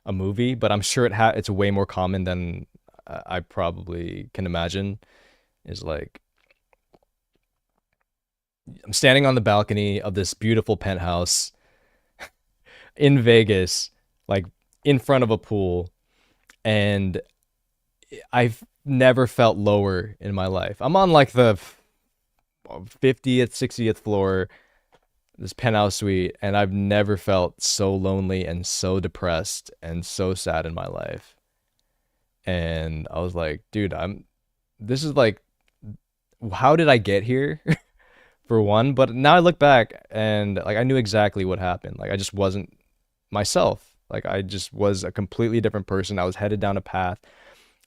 a movie, but I'm sure it's way more common than I probably can imagine. Is like I'm standing on the balcony of this beautiful penthouse in Vegas, like in front of a pool, and I've never felt lower in my life. I'm on like the 50th, 60th floor, this penthouse suite, and I've never felt so lonely and so depressed and so sad in my life. And I was like, dude, this is like, how did I get here? For one, but now I look back and like I knew exactly what happened. Like I just wasn't myself. Like I just was a completely different person. I was headed down a path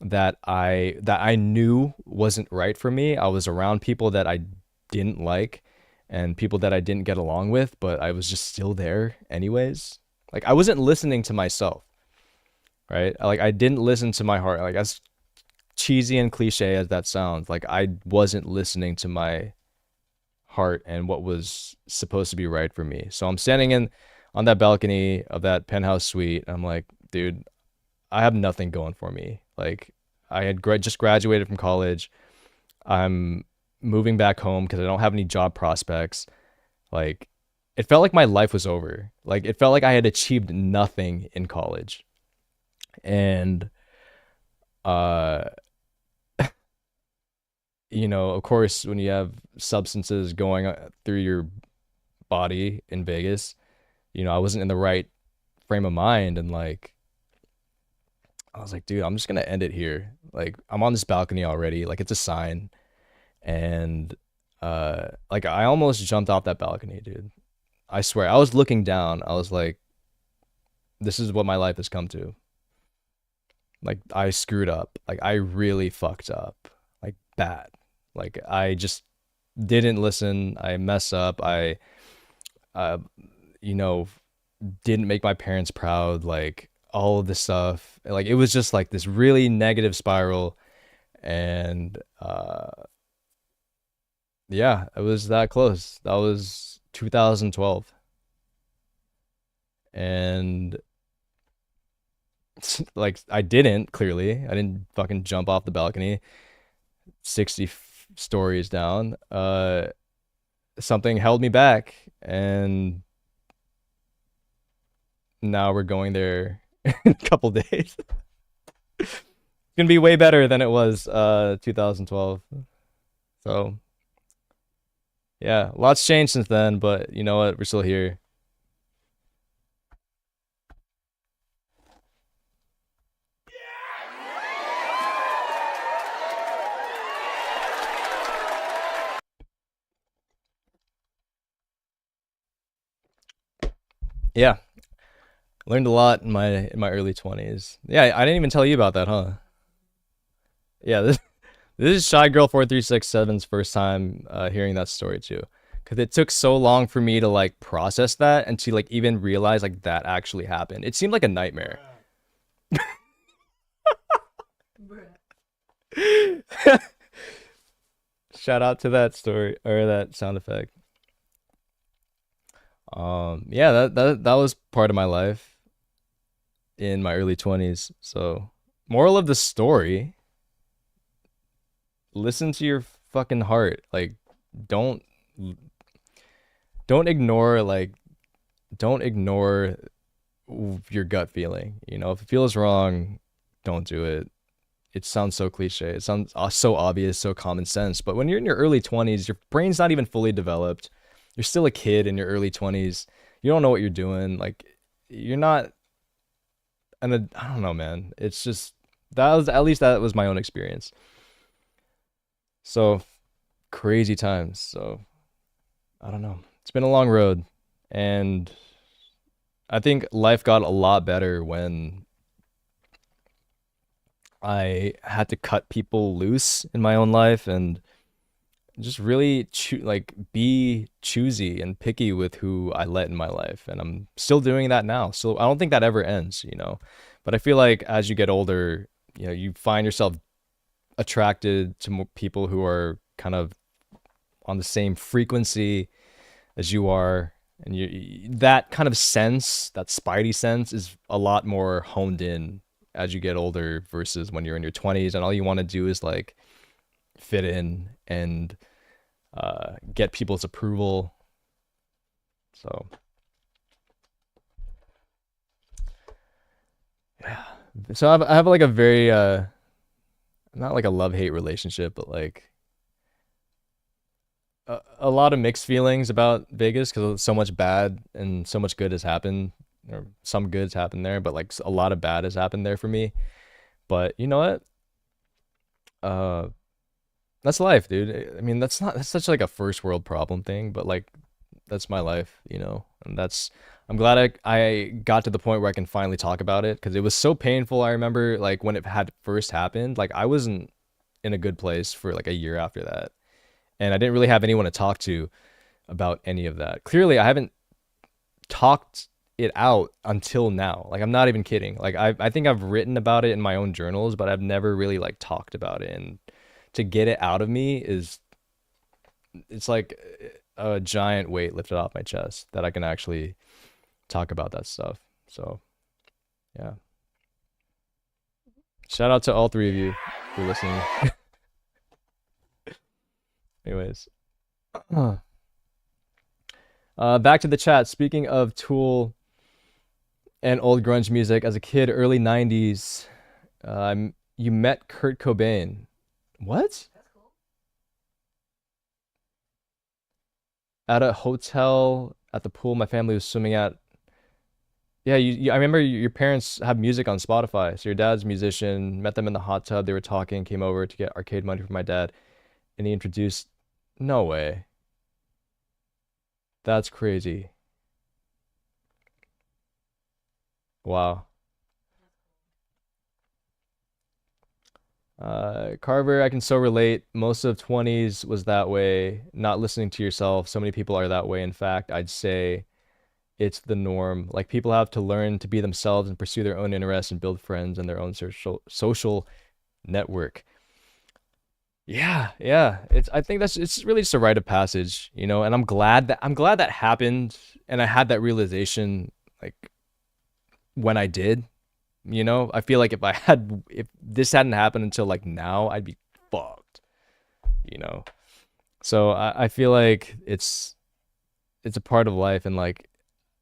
that I knew wasn't right for me. I was around people that I didn't like, and people that I didn't get along with, but I was just still there anyways. Like I wasn't listening to myself, right? Like I didn't listen to my heart. Like as cheesy and cliche as that sounds, like I wasn't listening to my heart and what was supposed to be right for me. So I'm standing in on that balcony of that penthouse suite. And I'm like, dude, I have nothing going for me. Like I had just graduated from college. I'm moving back home because I don't have any job prospects. Like it felt like my life was over. Like it felt like I had achieved nothing in college. And uh of course, when you have substances going through your body in Vegas, I wasn't in the right frame of mind, and like I was like, dude, I'm just gonna end it here. Like I'm on this balcony already. Like it's a sign. And like I almost jumped off that balcony, dude. I swear. I was looking down. I was like, this is what my life has come to. Like I screwed up. Like I really fucked up. Like bad. Like I just didn't listen. I mess up. I uh you know didn't make my parents proud, like all of this stuff. Like it was just like this really negative spiral. And yeah, it was that close. That was 2012. And like I didn't, clearly. I didn't fucking jump off the balcony 60 stories down. Something held me back, and now we're going there in a couple days. It's gonna be way better than it was 2012. So yeah, lots changed since then, but you know what? We're still here. Yeah, learned a lot in my early 20s. Yeah, I didn't even tell you about that, huh? Yeah, this is Shy Girl 4367's first time hearing that story too. Cause it took so long for me to like process that and to like even realize like that actually happened. It seemed like a nightmare. Shout out to that story or that sound effect. Yeah, that was part of my life in my early 20s. So, moral of the story, listen to your fucking heart. Like don't don't ignore like don't ignore your gut feeling. You know, if it feels wrong, don't do it. It sounds so cliche. It sounds so obvious, so common sense. But when you're in your early 20s, your brain's not even fully developed. You're still a kid in your early 20s. You don't know what you're doing. Like, you're not, and I don't know, man. It's just, that was, at least that was my own experience. So, crazy times. So, I don't know. It's been a long road. And I think life got a lot better when I had to cut people loose in my own life and just really like be choosy and picky with who I let in my life. And I'm still doing that now. So I don't think that ever ends, you know. But I feel like as you get older, you know, you find yourself attracted to more people who are kind of on the same frequency as you are. And that kind of sense, that spidey sense, is a lot more honed in as you get older versus when you're in your 20s and all you want to do is like fit in and get people's approval. So yeah. So I have like a very not like a love hate relationship, but like a lot of mixed feelings about Vegas because so much bad and so much good has happened, or some goods happened there, but like a lot of bad has happened there for me. But you know what? Uh, that's life, dude. I mean, that's such like a first world problem thing, but like that's my life, you know. And that's I'm glad I got to the point where I can finally talk about it because it was so painful. I remember like when it had first happened, like I wasn't in a good place for like a year after that. And I didn't really have anyone to talk to about any of that. Clearly, I haven't talked it out until now. Like I'm not even kidding. Like I think I've written about it in my own journals, but I've never really like talked about it. And to get it out of me is it's like a giant weight lifted off my chest that I can actually talk about that stuff. So yeah. Shout out to all three of you for listening. Anyways. Back to the chat. Speaking of Tool and old grunge music, as a kid, early 90s, you met Kurt Cobain. What? At a hotel at the pool my family was swimming at. Yeah, I remember your parents have music on Spotify. So your dad's a musician, met them in the hot tub. They were talking, came over to get arcade money for my dad, and he introduced. No way. That's crazy. Wow. Carver, I can so relate. Most of 20s was that way, not listening to yourself. So many people are that way. In fact, I'd say it's the norm. Like people have to learn to be themselves and pursue their own interests and build friends and their own social network. Yeah, yeah. I think that's it's really just a rite of passage, you know, and I'm glad that happened and I had that realization like when I did, you know. I feel like if this hadn't happened until like now, I'd be fucked, you know. So I feel like it's a part of life and like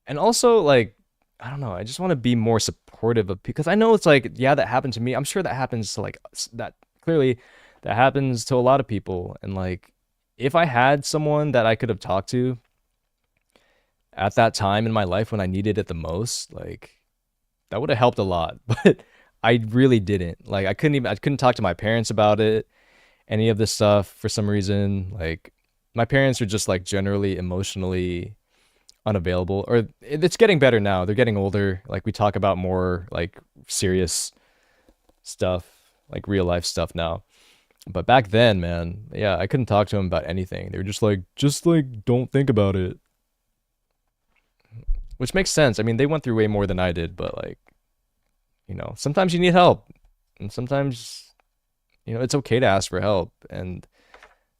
and also like I don't know, I just want to be more supportive of because I know it's like yeah, that happened to me. I'm sure that happens to like that clearly that happens to a lot of people and like if I had someone that I could have talked to at that time in my life when I needed it the most, like that would have helped a lot. But I really didn't. Like I couldn't talk to my parents about it, any of this stuff for some reason. Like my parents are just like generally emotionally unavailable, or it's getting better now. They're getting older. Like we talk about more like serious stuff, like real life stuff now. But back then, man, yeah, I couldn't talk to them about anything. They were just like, don't think about it. Which makes sense. I mean, they went through way more than I did, but like, sometimes you need help. And sometimes, it's okay to ask for help. And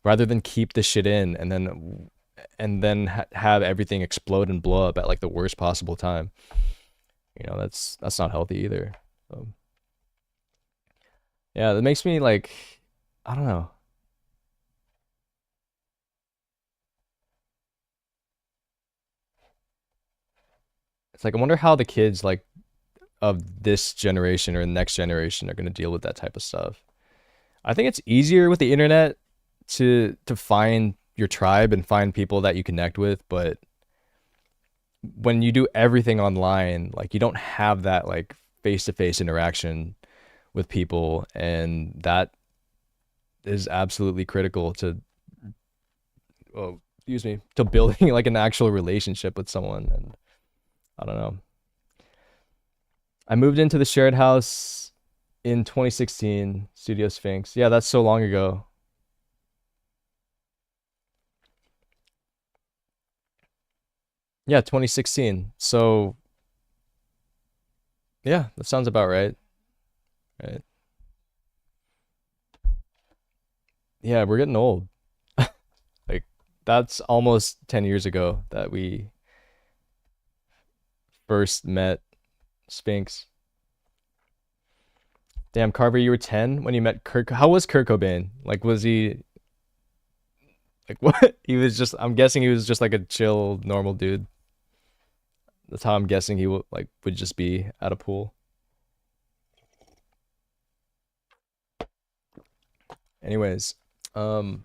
rather than keep the shit in and then have everything explode and blow up at like the worst possible time. That's not healthy either. So, yeah, that makes me like, I don't know. It's like I wonder how the kids like of this generation or the next generation are going to deal with that type of stuff. I think it's easier with the internet to find your tribe and find people that you connect with, but when you do everything online, like you don't have that like face-to-face interaction with people, and that is absolutely critical to, oh, excuse me, to building like an actual relationship with someone. And I don't know. I moved into the shared house in 2016, Studio Sphinx. Yeah, that's so long ago. Yeah, 2016. So, yeah, that sounds about right. Right. Yeah, we're getting old. Like that's almost 10 years ago that we first met Sphinx. Damn, Carver, you were 10 when you met Kurt. How was Kurt Cobain? Like, was he like what? He was just. I'm guessing he was just like a chill, normal dude. That's how I'm guessing he would just be at a pool. Anyways, um,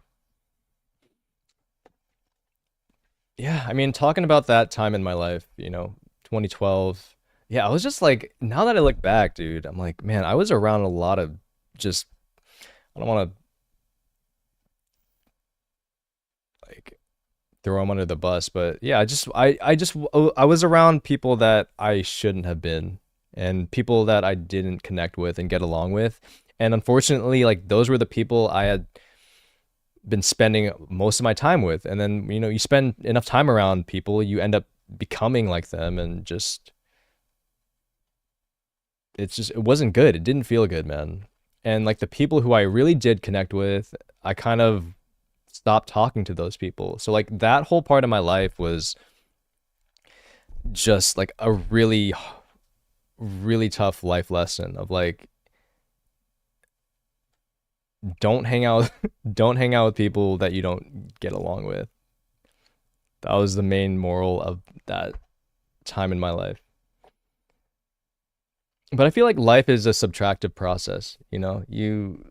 yeah. I mean, talking about that time in my life, 2012. Yeah, I was just like, now that I look back, dude, I'm like, man, I was around a lot of just. I don't want to like throw them under the bus, but yeah, I was around people that I shouldn't have been, and people that I didn't connect with and get along with. And unfortunately, like those were the people I had been spending most of my time with. And then, you spend enough time around people, you end up becoming like them, and just it wasn't good. It didn't feel good, man. And like the people who I really did connect with, I kind of stopped talking to those people. So like that whole part of my life was just like a really really tough life lesson of like, don't hang out don't hang out with people that you don't get along with. That was the main moral of that time in my life. But I feel like life is a subtractive process, you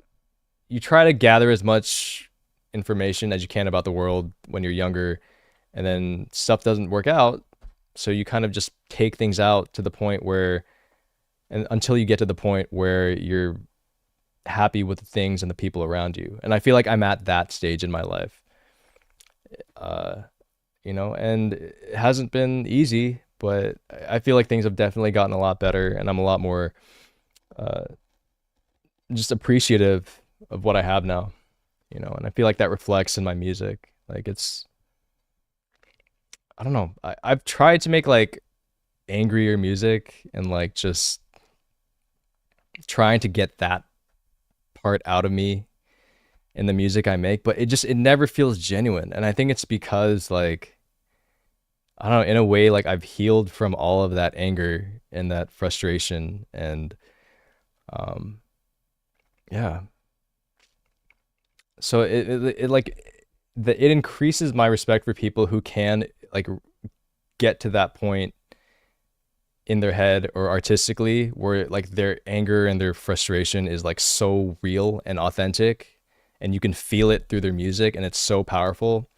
try to gather as much information as you can about the world when you're younger, and then stuff doesn't work out, so you kind of just take things out to the point where, and until you get to the point where you're happy with the things and the people around you. And I feel like I'm at that stage in my life. uh and it hasn't been easy, but I feel like things have definitely gotten a lot better, and I'm a lot more uh just appreciative of what I have now, and I feel like that reflects in my music. Like I don't know. I've tried to make like angrier music and like just trying to get that part out of me in the music I make, but it never feels genuine. And I think it's because like, I don't know, in a way like I've healed from all of that anger and that frustration, and um yeah. So it like it increases my respect for people who can like get to that point in their head or artistically where like their anger and their frustration is like so real and authentic, and you can feel it through their music, and it's so powerful.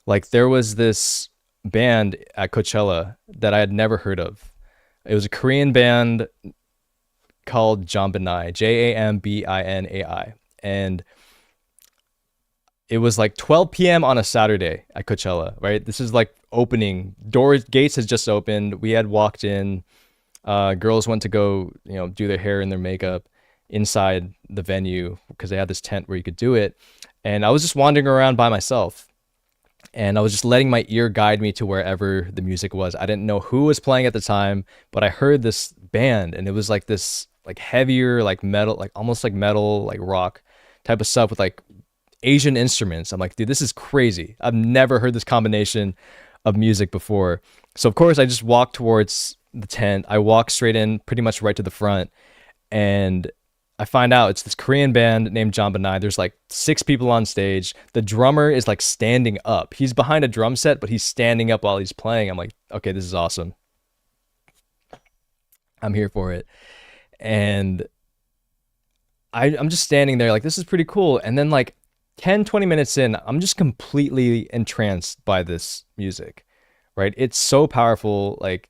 Like there was this band at Coachella that I had never heard of. It was a Korean band called Jambinai, Jambinai, and it was like 12 p.m. on a Saturday at Coachella, right? This is like opening. Doors, gates has just opened. We had walked in. Girls went to go, do their hair and their makeup inside the venue because they had this tent where you could do it. And I was just wandering around by myself. And I was just letting my ear guide me to wherever the music was. I didn't know who was playing at the time, but I heard this band, and it was like this like heavier, like metal, like almost like metal, like rock type of stuff with like Asian instruments. I'm like, dude, this is crazy. I've never heard this combination of music before. So of course I just walked towards the tent. I walked straight in, pretty much right to the front, and I find out it's this Korean band named Jambanai. There's like 6 people on stage. The drummer is like standing up. He's behind a drum set, but he's standing up while he's playing. I'm like, okay, this is awesome. I'm here for it. And I'm just standing there like, this is pretty cool. And then like 10, 20 minutes in, I'm just completely entranced by this music, right? It's so powerful. Like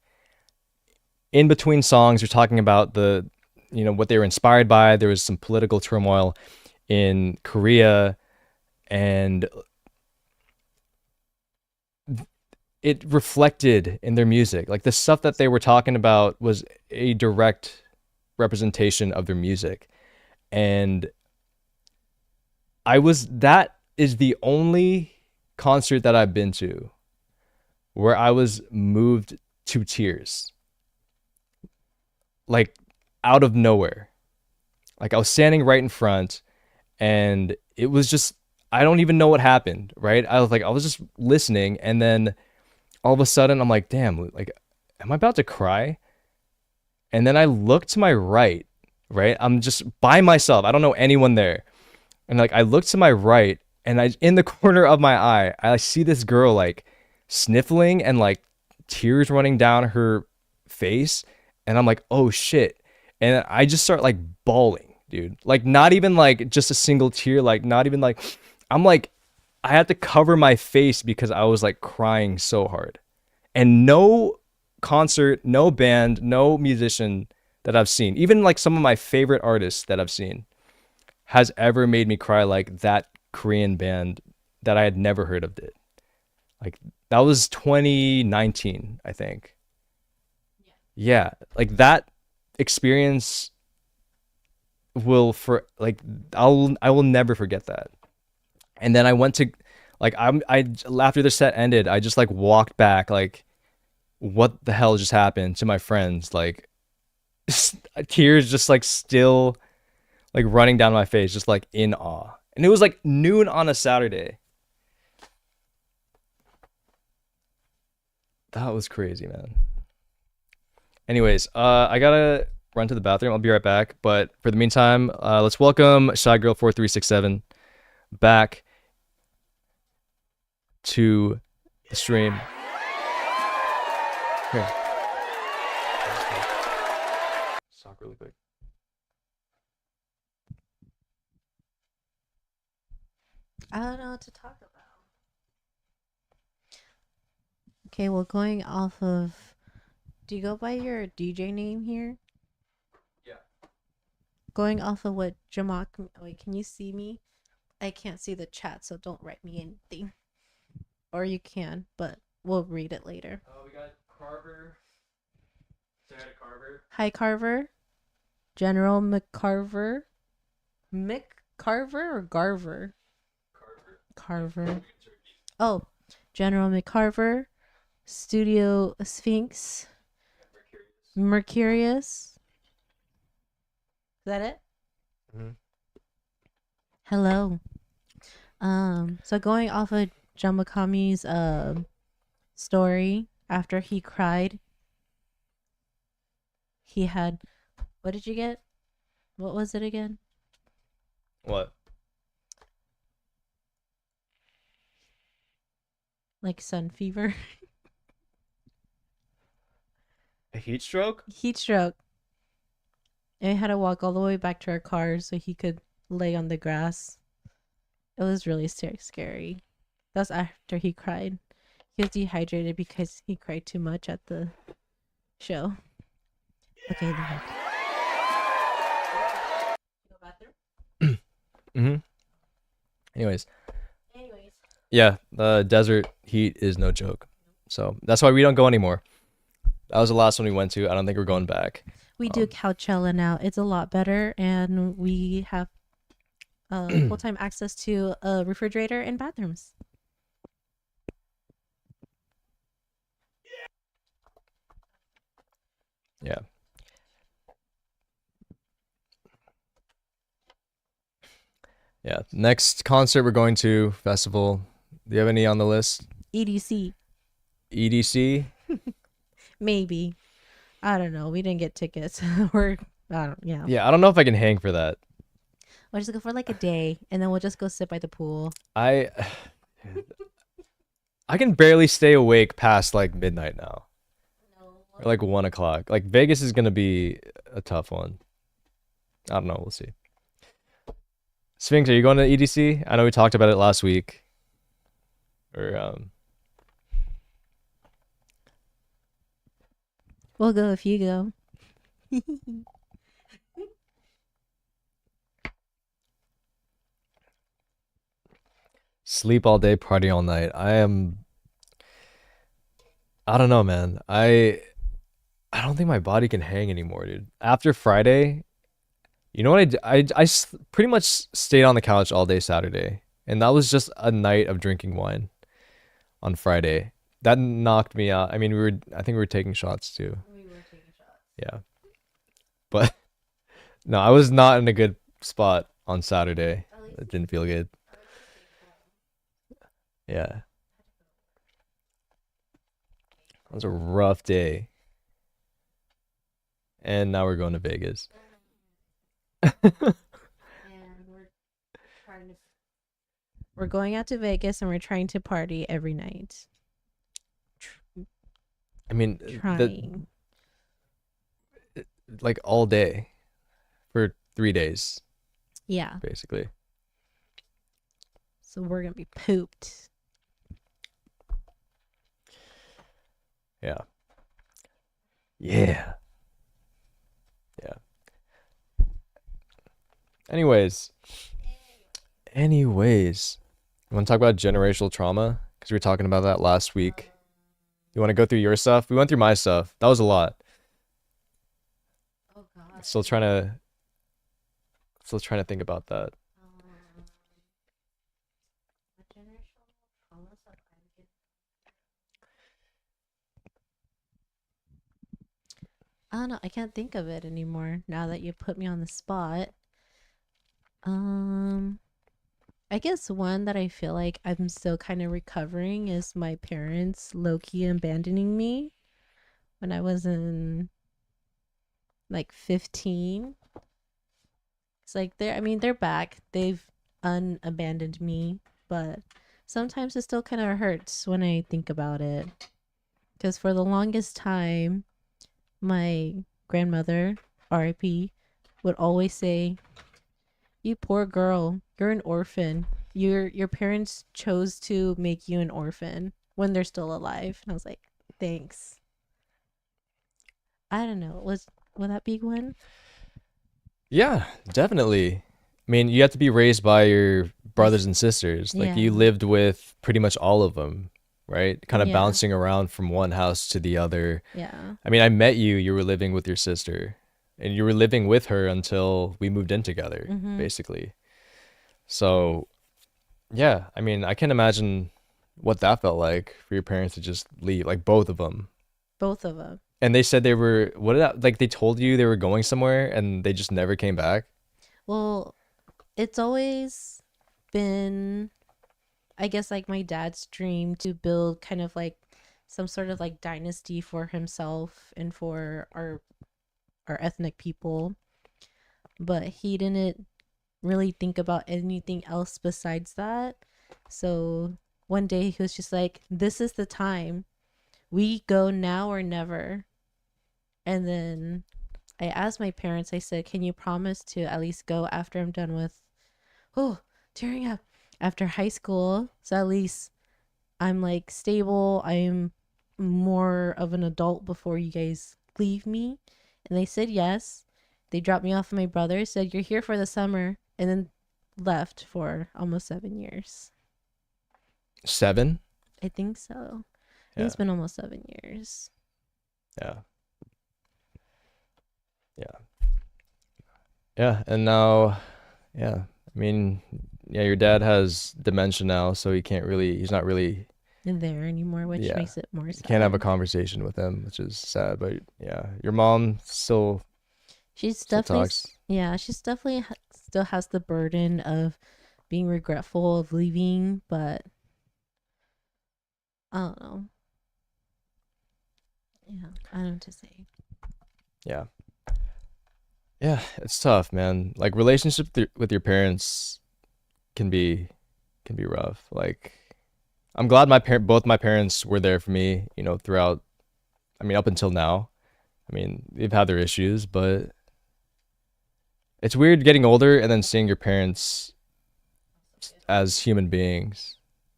in between songs, you're talking about what they were inspired by. There was some political turmoil in Korea, and it reflected in their music. Like the stuff that they were talking about was a direct representation of their music. And that is the only concert that I've been to where I was moved to tears. Like out of nowhere. Like I was standing right in front, and it was just, I don't even know what happened, right? I was just listening, and then all of a sudden I'm like, damn, like, am I about to cry? And then I look to my right? I'm just by myself. I don't know anyone there. And like I look to my right, and in the corner of my eye, I see this girl like sniffling and like tears running down her face. And I'm like, oh shit. And I just start like bawling, dude. Like not even like just a single tear, like not even like, I'm like, I had to cover my face because I was like crying so hard. And no concert, no band, no musician that I've seen, even like some of my favorite artists that I've seen, has ever made me cry like that Korean band that I had never heard of did. Like that was 2019, I think. Yeah, like that experience I will never forget that. And then I went to like I after the set ended, I just like walked back like, what the hell just happened, to my friends, like tears just like still like running down my face, just like in awe. And it was like noon on a Saturday. That was crazy, man. Anyways, I gotta run to the bathroom. I'll be right back. But for the meantime, let's welcome Shy Girl 4367 back to the stream. Here. Talk really quick. I don't know what to talk about. Okay, well, going off of, do you go by your DJ name here? Yeah. Going off of what Jamak, wait, can you see me? I can't see the chat, so don't write me anything. Or you can, but we'll read it later. Oh, we got Carver. Say hi to Carver. Hi, Carver. General McCarver. McCarver or Garver? Carver. Oh, General McCarver. Studio Sphinx. Mercurius. Is that it? Mm-hmm. Hello. So going off of Jamakami's story, after he cried, he had, what did you get? What was it again? What? Like sun fever. A heat stroke? Heat stroke. And we had to walk all the way back to our car so he could lay on the grass. It was really scary. That's after he cried. He was dehydrated because he cried too much at the show. Okay, then. Go bathroom? Mm-hmm. Anyways. Yeah, the desert heat is no joke. So that's why we don't go anymore. That was the last one we went to. I don't think we're going back. We do Um, Coachella now. It's a lot better, and we have full time access to a refrigerator and bathrooms. yeah, yeah. Next concert we're going to festival. Do you have any on the list? EDC, EDC. maybe. I don't know. We didn't get tickets. We're I don't. Yeah. Yeah, I don't know if I can hang for that. We'll just go for like a day, and then we'll just go sit by the pool. I I can barely stay awake past like midnight now, or like 1 o'clock. Like Vegas is gonna be a tough one. I don't know. We'll see. Sphinx, are you going to EDC? I know we talked about it last week. Or We'll go if you go. sleep all day, party all night. I don't know, man. I don't think my body can hang anymore, dude. After Friday, you know what pretty much stayed on the couch all day Saturday, and that was just a night of drinking wine on Friday. That knocked me out. I mean, I think we were taking shots too. We were taking shots. Yeah. But no, I was not in a good spot on Saturday. It didn't feel good. Yeah. It was a rough day. And now we're going to Vegas. And we're going out to Vegas, and we're trying to party every night. I mean, Trying. like all day for 3 days, Yeah. basically. So we're gonna be pooped. Yeah. Yeah. Yeah. Anyways, you want to talk about generational trauma? Because we were talking about that last week. You want to go through your stuff? We went through my stuff. That was a lot. Oh God. Still trying to think about that. What generational traumas have I been- I don't know. I can't think of it anymore now that you put me on the spot. Um, I guess one that I feel like I'm still kind of recovering is my parents low-key abandoning me when I was in like 15. It's like they're back. They've unabandoned me, but sometimes it still kind of hurts when I think about it. Because for the longest time, my grandmother, RIP, would always say, "You poor girl, you're an orphan. Your parents chose to make you an orphan when they're still alive." And I was like, "Thanks." I don't know. Would that be one? Yeah, definitely. I mean, you have to be raised by your brothers Yes. and sisters. Like Yeah. you lived with pretty much all of them, right? Kind of Yeah. bouncing around from one house to the other. Yeah. I mean, I met you, you were living with your sister, and you were living with her until we moved in together, Mm-hmm. basically. So, yeah, I mean, I can't imagine what that felt like for your parents to just leave, like both of them. Both of them. And they said like they told you they were going somewhere and they just never came back. Well, it's always been, I guess, like my dad's dream to build kind of like some sort of like dynasty for himself and for our ethnic people, but he didn't really think about anything else besides that. So one day he was just like, "This is the time. We go now or never." And then I asked my parents, I said, "Can you promise to at least go after I'm done with, oh, tearing up, after high school? So at least I'm like stable. I'm more of an adult before you guys leave me." And they said yes. They dropped me off with my brother, said, "You're here for the summer," and then left for almost 7 years. 7. I think so. I think Yeah. it's been almost 7 years. Yeah. Yeah. Yeah. And now, yeah. I mean, yeah, your dad has dementia now, so he's not really, In there anymore, which yeah, makes it more you can't have a sad. conversation with him, which is sad. But yeah, your mom She's still definitely, talks. yeah, she's definitely still has the burden of being regretful of leaving, but I don't know. Yeah, I don't know what to say. Yeah. Yeah, it's tough, man. Like relationship with your parents can be rough. Like I'm glad both my parents were there for me, throughout, I mean, up until now. I mean, they've had their issues, but it's weird getting older and then seeing your parents as human beings.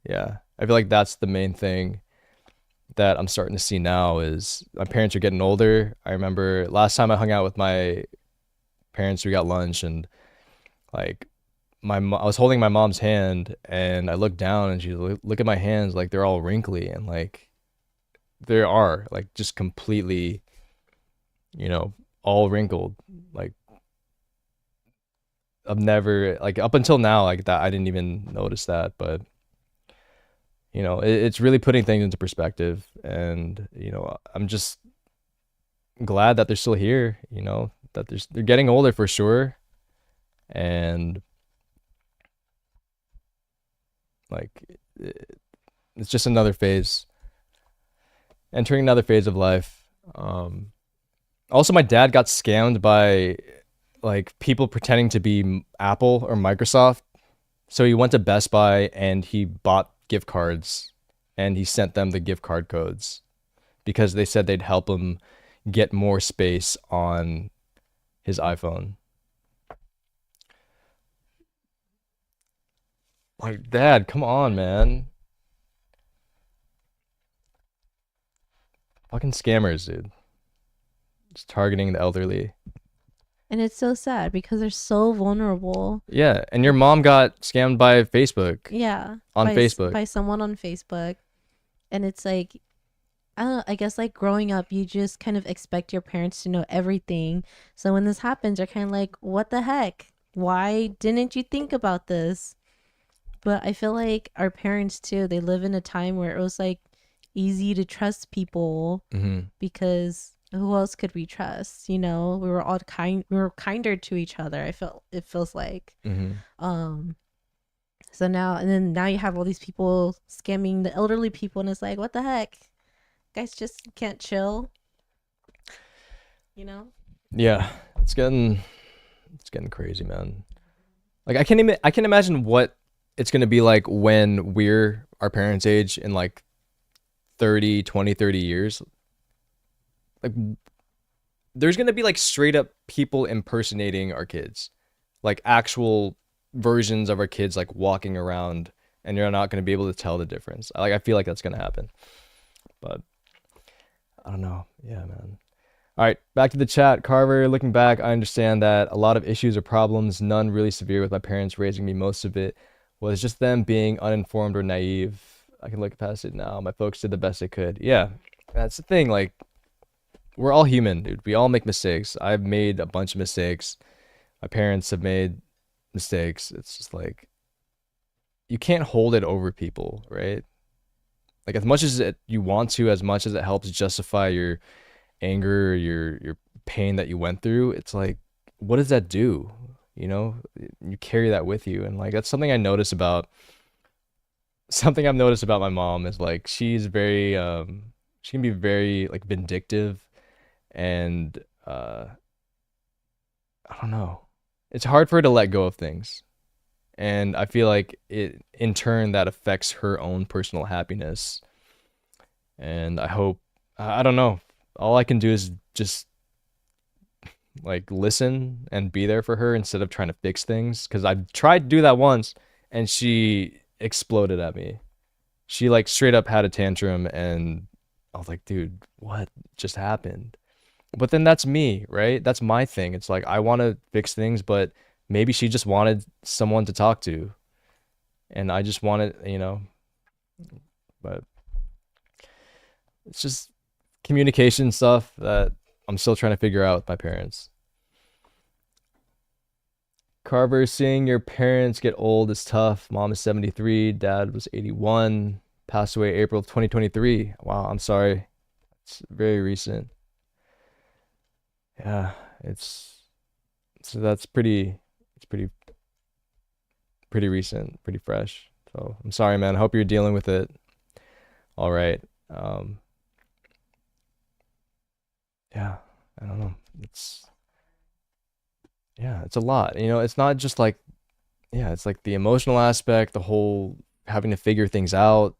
Yeah. I feel like that's the main thing that I'm starting to see now is my parents are getting older. I remember last time I hung out with my parents, we got lunch and like I was holding my mom's hand and I looked down and she look at my hands like they're all wrinkly and like there are like just completely, you know, all wrinkled. Like I've never like up until now like that I didn't even notice that, but it's really putting things into perspective and I'm just glad that they're still here, that they're getting older for sure and like it's just another phase, entering another phase of life. Also, my dad got scammed by like people pretending to be Apple or Microsoft. So he went to Best Buy and he bought gift cards and he sent them the gift card codes because they said they'd help him get more space on his iPhone. Like, dad, come on, man. Fucking scammers, dude. Just targeting the elderly. And it's so sad because they're so vulnerable. Yeah, and your mom got scammed by Facebook Yeah, on Facebook. by someone on Facebook, and it's like I don't know, I guess like growing up, you just kind of expect your parents to know everything. So when this happens, you're kind of like, what the heck? Why didn't you think about this? But I feel like our parents too, they live in a time where it was like easy to trust people Hmm. because who else could we trust? You know, we were kinder to each other. It feels like. Hmm. Um so now and then now you have all these people scamming the elderly people and it's like, what the heck? Guys just can't chill, you know? Yeah, it's getting crazy, man. Like I can imagine what it's going to be like when we're our parents' age in like 30, 20, 30 years. Like there's going to be like straight up people impersonating our kids. Like actual versions of our kids like walking around and you're not going to be able to tell the difference. Like I feel like that's going to happen. But I don't know. Yeah, man. All right, back to the chat. Carver, looking back, I understand that a lot of issues or problems, none really severe with my parents raising me. Most of it was just them being uninformed or naive. I can look past it now. My folks did the best they could. Yeah, that's the thing. Like, we're all human, dude. We all make mistakes. I've made a bunch of mistakes. My parents have made mistakes. It's just like, you can't hold it over people, right? Like, as much as you want to, as much as it helps justify your anger, your pain that you went through, it's like, what does that do? You know, you carry that with you, and like that's something I've noticed about my mom is like she can be very like vindictive and I don't know. It's hard for her to let go of things. And I feel like it in turn that affects her own personal happiness. And I don't know. All I can do is just like listen and be there for her instead of trying to fix things because I tried to do that once and she exploded at me. She like straight up had a tantrum and I was like, dude, what just happened? But then that's me, right? That's my thing. It's like I want to fix things, but maybe she just wanted someone to talk to and I just wanted, But it's just communication stuff that I'm still trying to figure out with my parents. Carver, seeing your parents get old is tough. Mom is 73, dad was 81, passed away April of 2023. Wow, I'm sorry. It's very recent. Yeah, it's so that's pretty recent, pretty fresh. So I'm sorry, man. I hope you're dealing with it all right. Um, yeah, I don't know. It's a lot. It's not just like it's like the emotional aspect, the whole having to figure things out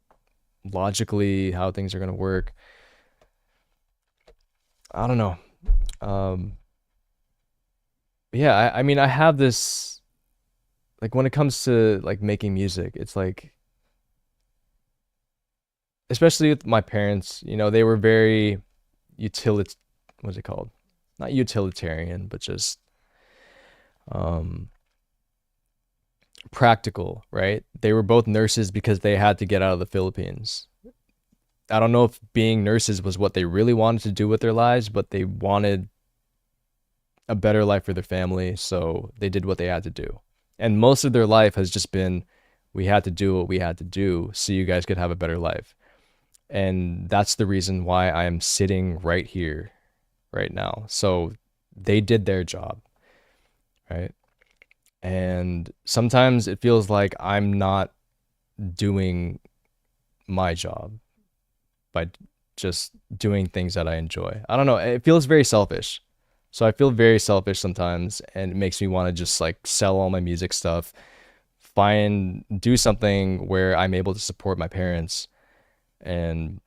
logically, how things are gonna work. I don't know. Um, yeah, I mean, I have this like when it comes to like making music, it's like especially with my parents, they were very utilit what's it called? Not utilitarian, but just um practical, right? They were both nurses because they had to get out of the Philippines. I don't know if being nurses was what they really wanted to do with their lives, but they wanted a better life for their family, so they did what they had to do. And most of their life has just been, we had to do what we had to do so you guys could have a better life. And that's the reason why I am sitting right here, right now. So they did their job, right? And sometimes it feels like I'm not doing my job by just doing things that I enjoy. I don't know. It feels very selfish. So I feel very selfish sometimes, and it makes me want to just like sell all my music stuff, do something where I'm able to support my parents. And,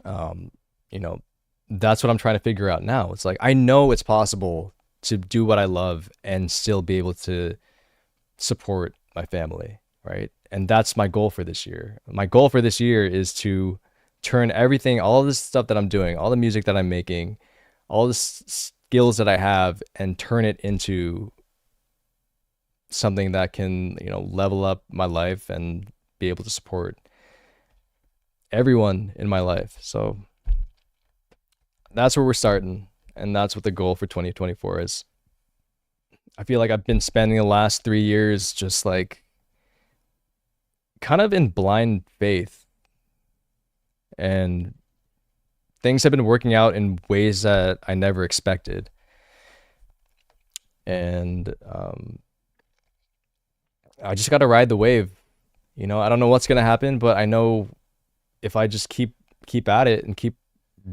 um, you know, that's what I'm trying to figure out now. It's like, I know it's possible to do what I love and still be able to support my family, right? And that's my goal for this year. My goal for this year is to turn everything, all this stuff that I'm doing, all the music that I'm making, all the skills that I have, and turn it into something that can, level up my life and be able to support everyone in my life. So that's where we're starting. And that's what the goal for 2024 is. I feel like I've been spending the last 3 years just like kind of in blind faith, and things have been working out in ways that I never expected. And I just got to ride the wave. I don't know what's going to happen, but I know if I just keep at it and keep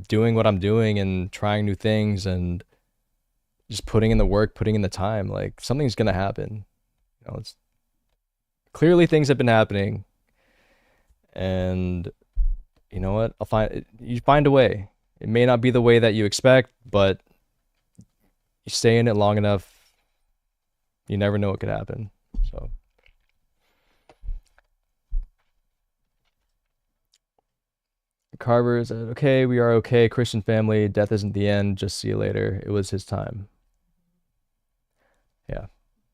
doing what I'm doing and trying new things and just putting in the work, putting in the time, like something's going to happen. It's clearly things have been happening, and you know what? You find a way. It may not be the way that you expect, but you stay in it long enough, you never know what could happen. So Carver said, "Okay, we are okay. Christian family. Death isn't the end. Just see you later. It was his time." Yeah,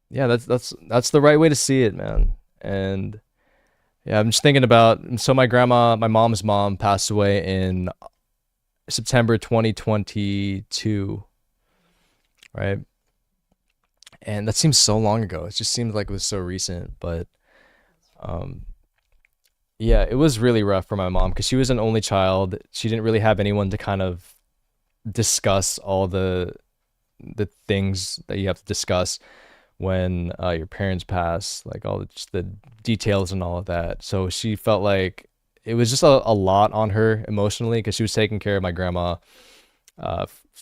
yeah. That's the right way to see it, man. And yeah, I'm just thinking about. So my mom's mom, passed away in September 2022, right? And that seems so long ago. It just seems like it was so recent, but um, yeah, it was really rough for my mom because she was an only child. She didn't really have anyone to kind of discuss all the things that you have to discuss when your parents pass, like all just the details and all of that. So she felt like it was just a lot on her emotionally because she was taking care of my grandma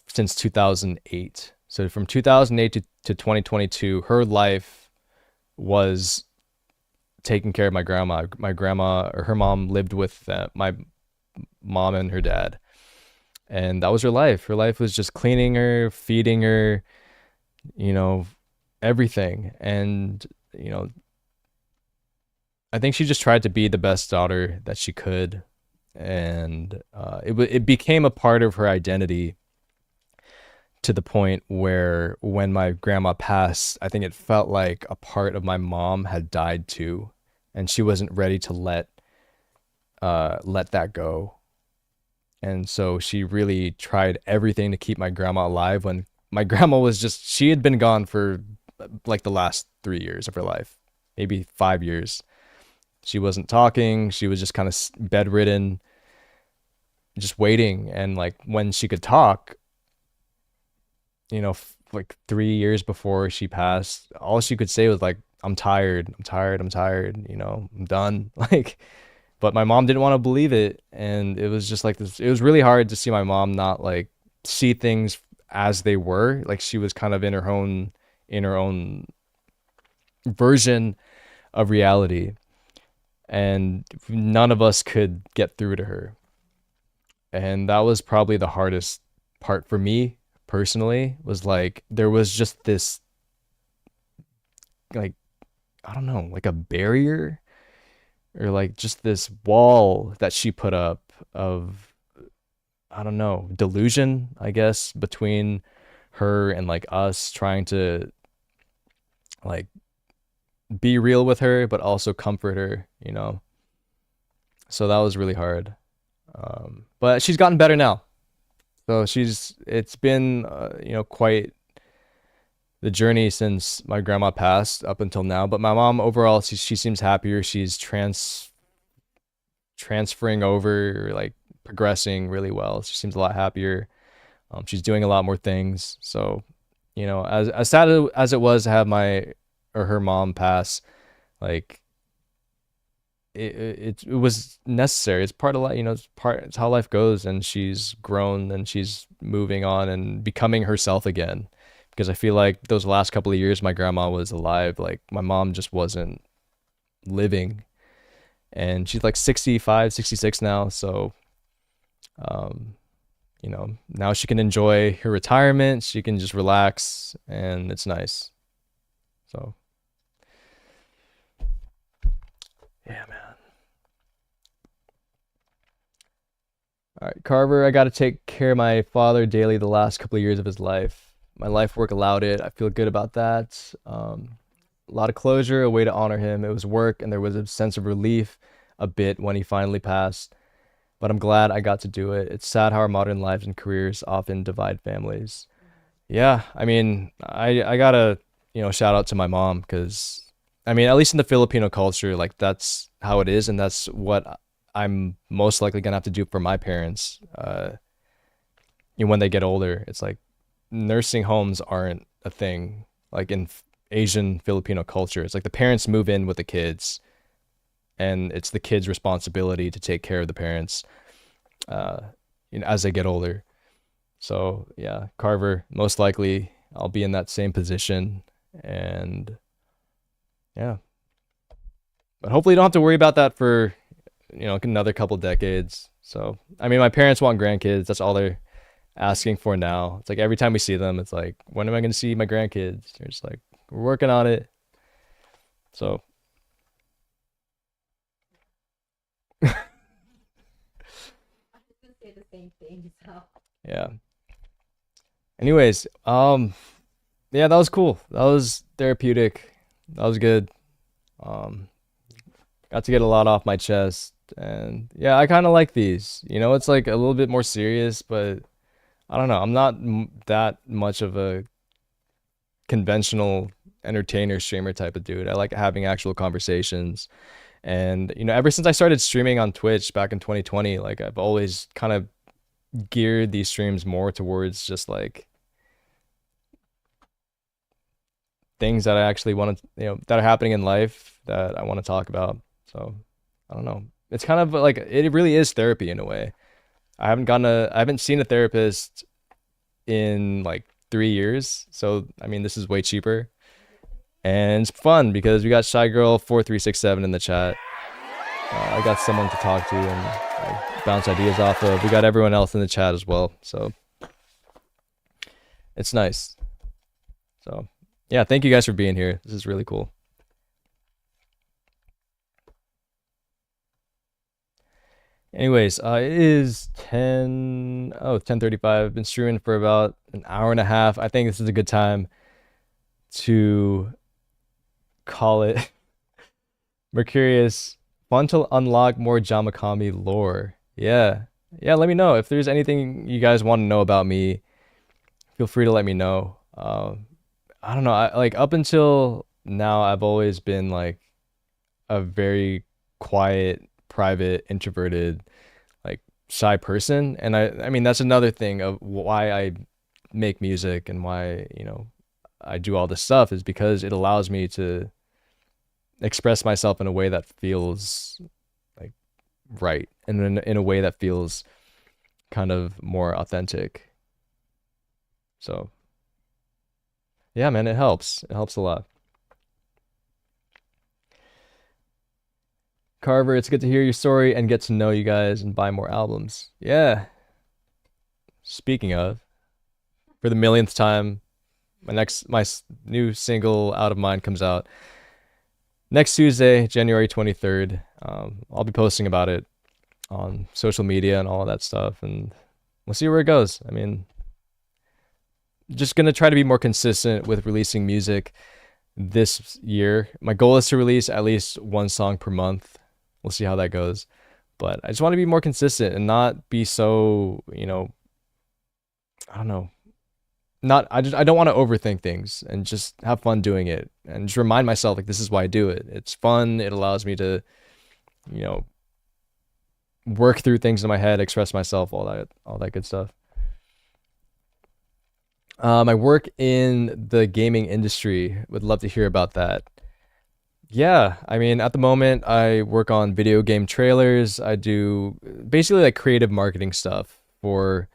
since 2008. So from 2008 to 2022, her life was taking care of my grandma. My grandma, or her mom, lived with my mom and her dad, and that was her life. Her life was just cleaning her, feeding her, you know, everything. And you know, I think she just tried to be the best daughter that she could, and it became a part of her identity to the point where when my grandma passed, I think it felt like a part of my mom had died too, and she wasn't ready to let let that go. And so she really tried everything to keep my grandma alive when my grandma was just, she had been gone for like the last 3 years of her life, maybe 5 years. She wasn't talking. She was just kind of bedridden, just waiting. And like when she could talk, like 3 years before she passed, all she could say was like, I'm tired, I'm tired, I'm tired, I'm done. Like, but my mom didn't want to believe it. And it was just like this, it was really hard to see my mom not like see things as they were. Like she was kind of in her own version of reality. And none of us could get through to her. And that was probably the hardest part for me personally, was like there was just this, like, I don't know, like a barrier, or like just this wall that she put up of, I don't know, delusion, I guess, between her and like us trying to like be real with her but also comfort her. So that was really hard. But she's gotten better now. So it's been, quite the journey since my grandma passed up until now. But my mom overall, she seems happier. She's transferring over, or like progressing really well. She seems a lot happier. She's doing a lot more things. So, as sad as it was to have my or her mom pass, like it was necessary. It's part of life, it's how life goes. And she's grown and she's moving on and becoming herself again. Because I feel like those last couple of years my grandma was alive, like my mom just wasn't living. And she's like 65, 66 now. So, um, now she can enjoy her retirement. She can just relax, and it's nice. So, yeah, man. All right, Carver, I got to take care of my father daily the last couple of years of his life. My life work allowed it. I feel good about that. A lot of closure, a way to honor him. It was work, and there was a sense of relief a bit when he finally passed. But I'm glad I got to do it. It's sad how our modern lives and careers often divide families. Yeah, I mean, I gotta, shout out to my mom, because, I mean, at least in the Filipino culture, like that's how it is, and that's what I'm most likely gonna have to do for my parents. When they get older, it's like nursing homes aren't a thing. Like in Asian Filipino culture, it's like the parents move in with the kids, and it's the kids' responsibility to take care of the parents, uh, as they get older. So yeah, Carver, most likely I'll be in that same position, and yeah, but hopefully you don't have to worry about that for another couple decades. So I mean, my parents want grandkids. That's all they're asking for now. It's like every time we see them, it's like, when am I going to see my grandkids? They're just like, we're working on it. So Say the same thing. So yeah. Anyways, yeah, that was cool. That was therapeutic. That was good. Um, got to get a lot off my chest, and yeah, I kind of like these. It's like a little bit more serious, but I don't know. I'm not that much of a conventional entertainer streamer type of dude. I like having actual conversations. And ever since I started streaming on Twitch back in 2020, like I've always kind of geared these streams more towards just like things that I actually want to, that are happening in life that I want to talk about. So I don't know. It's kind of like, it really is therapy in a way. I haven't seen a therapist in like 3 years. So I mean, this is way cheaper, and it's fun because we got Shy Girl 4367 in the chat. I got someone to talk to and like, bounce ideas off of. We got everyone else in the chat as well. So it's nice. So yeah, thank you guys for being here. This is really cool. Anyways, it is 10:35. I've been streaming for about an hour and a half. I think this is a good time to call it. Mercurius Fun to unlock more Jamakami lore. Yeah. Yeah, let me know if there's anything you guys want to know about me. Feel free to let me know. I don't know. Like up until now, I've always been like a very quiet, private, introverted, like shy person, and I mean that's another thing of why I make music and why, I do all this stuff is because it allows me to express myself in a way that feels like right and in a way that feels kind of more authentic. So, yeah, man, it helps. It helps a lot. Carver, it's good to hear your story and get to know you guys and buy more albums. Yeah. Speaking of, for the millionth time, my new single "Out of Mind" comes out next Tuesday, January 23rd. I'll be posting about it on social media and all of that stuff, and we'll see where it goes. I mean, just gonna try to be more consistent with releasing music this year. My goal is to release at least one song per month. We'll see how that goes. But I just want to be more consistent and not be so, I don't know. Not I don't want to overthink things and just have fun doing it and just remind myself like this is why I do it. It's fun. It allows me to, you know, work through things in my head, express myself, all that good stuff. I work in the gaming industry. Would love to hear about that. Yeah, I mean, at the moment, I work on video game trailers. I do basically like creative marketing stuff for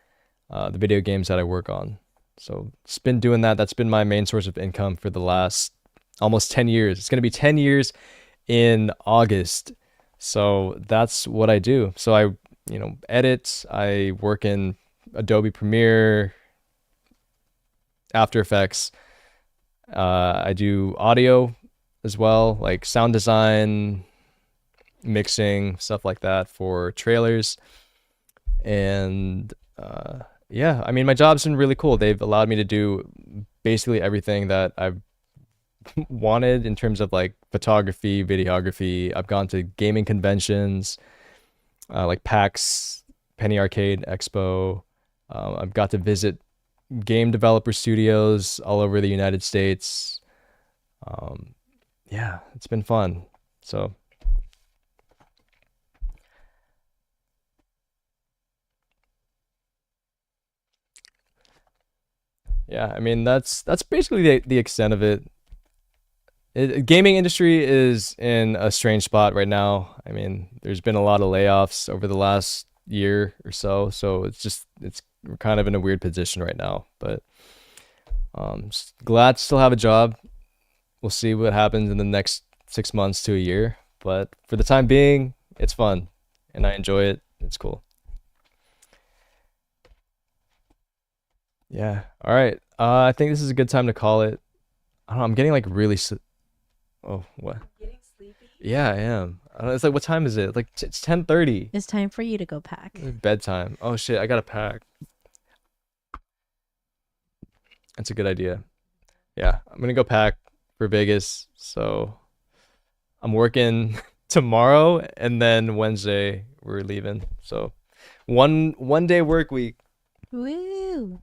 the video games that I work on. So it's been doing that. That's been my main source of income for the last almost 10 years. It's going to be 10 years in August. So that's what I do. So I, edit. I work in Adobe Premiere, After Effects. I do audio as well, like sound design, mixing, stuff like that for trailers. And yeah, I mean, my job's been really cool. They've allowed me to do basically everything that I've wanted in terms of like photography, videography. I've gone to gaming conventions, like PAX, Penny Arcade Expo. I've got to visit game developer studios all over the United States. Um, yeah, it's been fun. So, yeah, I mean that's basically the extent of it. Gaming industry is in a strange spot right now. I mean, there's been a lot of layoffs over the last year or so, so it's we're kind of in a weird position right now. But glad to still have a job. We'll see what happens in the next 6 months to a year. But for the time being, it's fun and I enjoy it. It's cool. Yeah. All right. I think this is a good time to call it. I don't know. I'm getting like really. Oh, what? Getting sleepy. Yeah, I am. I don't know, it's like what time is it? Like it's 10:30. It's time for you to go pack. Bedtime. Oh shit, I gotta pack. That's a good idea. Yeah, I'm gonna go pack for Vegas. So I'm working tomorrow and then Wednesday we're leaving. So one day work week. Woo!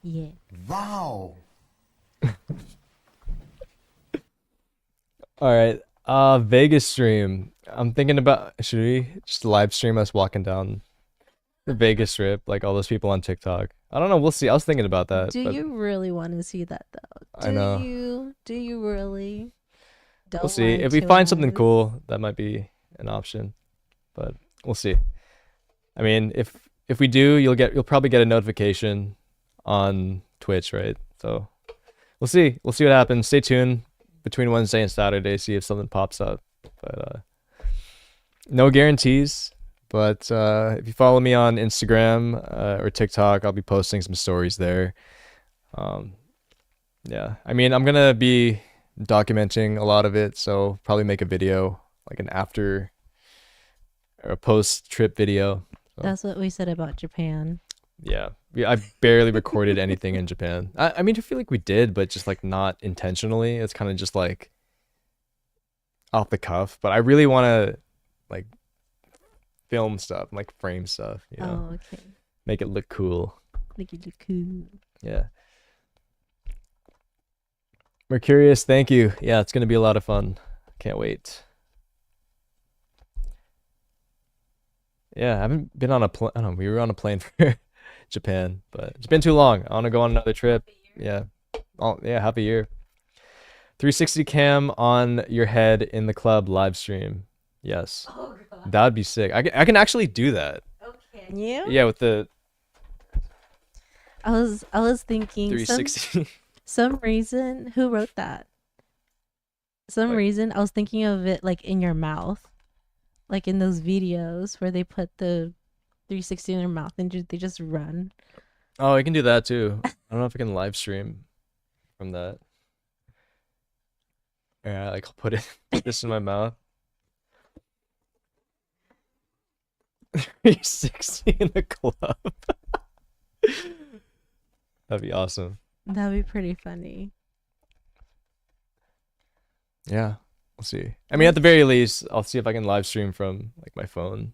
Yeah. Wow. All right. Vegas stream. I'm thinking about should we just live stream us walking down the Vegas Strip like all those people on TikTok? I don't know. We'll see. I was thinking about that, Do but you really want to see that though? I know. Do you really? We'll Don't see. lie If we to find something us. cool, that might be an option, but we'll see. I mean, if we do, you'll probably get a notification on Twitch, right? So we'll see. We'll see what happens. Stay tuned between Wednesday and Saturday, see if something pops up. But no guarantees. But if you follow me on Instagram or TikTok, I'll be posting some stories there. Um, yeah, I mean, I'm gonna be documenting a lot of it, so probably make a video like an or a post trip video. So, That's what we said about Japan. yeah. I barely recorded anything in Japan. I mean, I feel like we did, but just like not intentionally. It's kind of just like off the cuff. But I really want to like film stuff, like frame stuff, you know, Oh, okay. make it look cool. Make it look cool. Yeah. Mercurius, thank you. Yeah, it's gonna be a lot of fun. Can't wait. Yeah, I haven't been on a plane. I don't know. We were on a plane for Japan, but it's been too long. I want to go on another trip. Yeah. Oh, yeah, half a year. 360 cam on your head in the club live stream. Yes. Oh god. That'd be sick. I can actually do that. Okay. You? Yeah, with the I was thinking 360. some reason who wrote that? Some What? reason I was thinking of it like in your mouth. Like in those videos where they put the 360 in their mouth and they just run. Oh, I can do that too. I don't know if I can live stream from that. Yeah, like I'll put this in my mouth. 360 in the club. That'd be awesome. That'd be pretty funny. Yeah, we'll see. I mean, at the very least, I'll see if I can live stream from like my phone.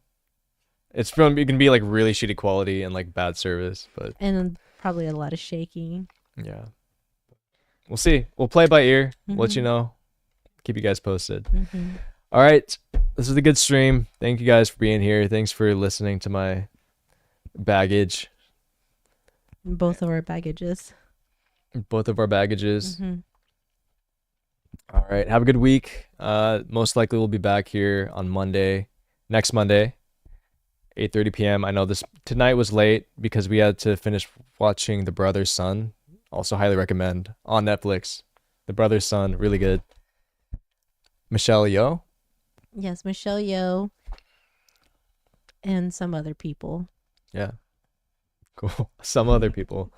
It can be like really shitty quality and like bad service, but And probably a lot of shaking. yeah. We'll see. We'll play by ear. We'll let you Mhm. know. Keep you guys posted. Hmm. All right. This is a good stream. Thank you guys for being here. Thanks for listening to my baggage, Both of our baggages. both of our baggages. Hmm. All right. Have a good week. Most likely we'll be back here on next Monday, 8:30 p.m. I know tonight was late because we had to finish watching The Brother's Son. Also highly recommend on Netflix. The Brother's Son, really good. Michelle Yeoh. Yes, Michelle Yeoh and some other people. Yeah. Cool. Some other people.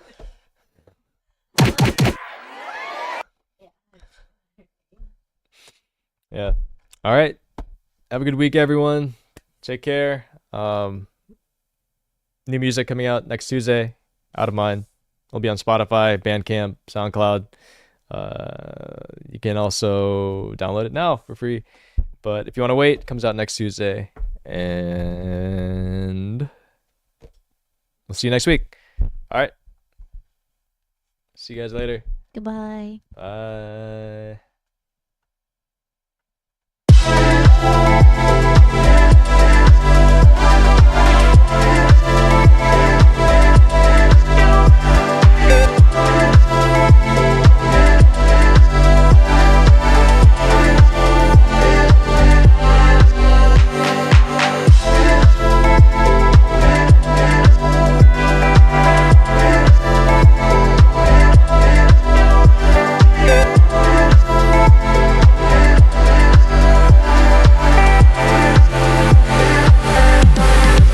Yeah. All right. Have a good week, everyone. Take care. New music coming out next Tuesday. Out of Mind. It'll be on Spotify, Bandcamp, SoundCloud. You can also download it now for free. But if you want to wait, it comes out next Tuesday. And we'll see you next week. All right. See you guys later. Goodbye. Bye.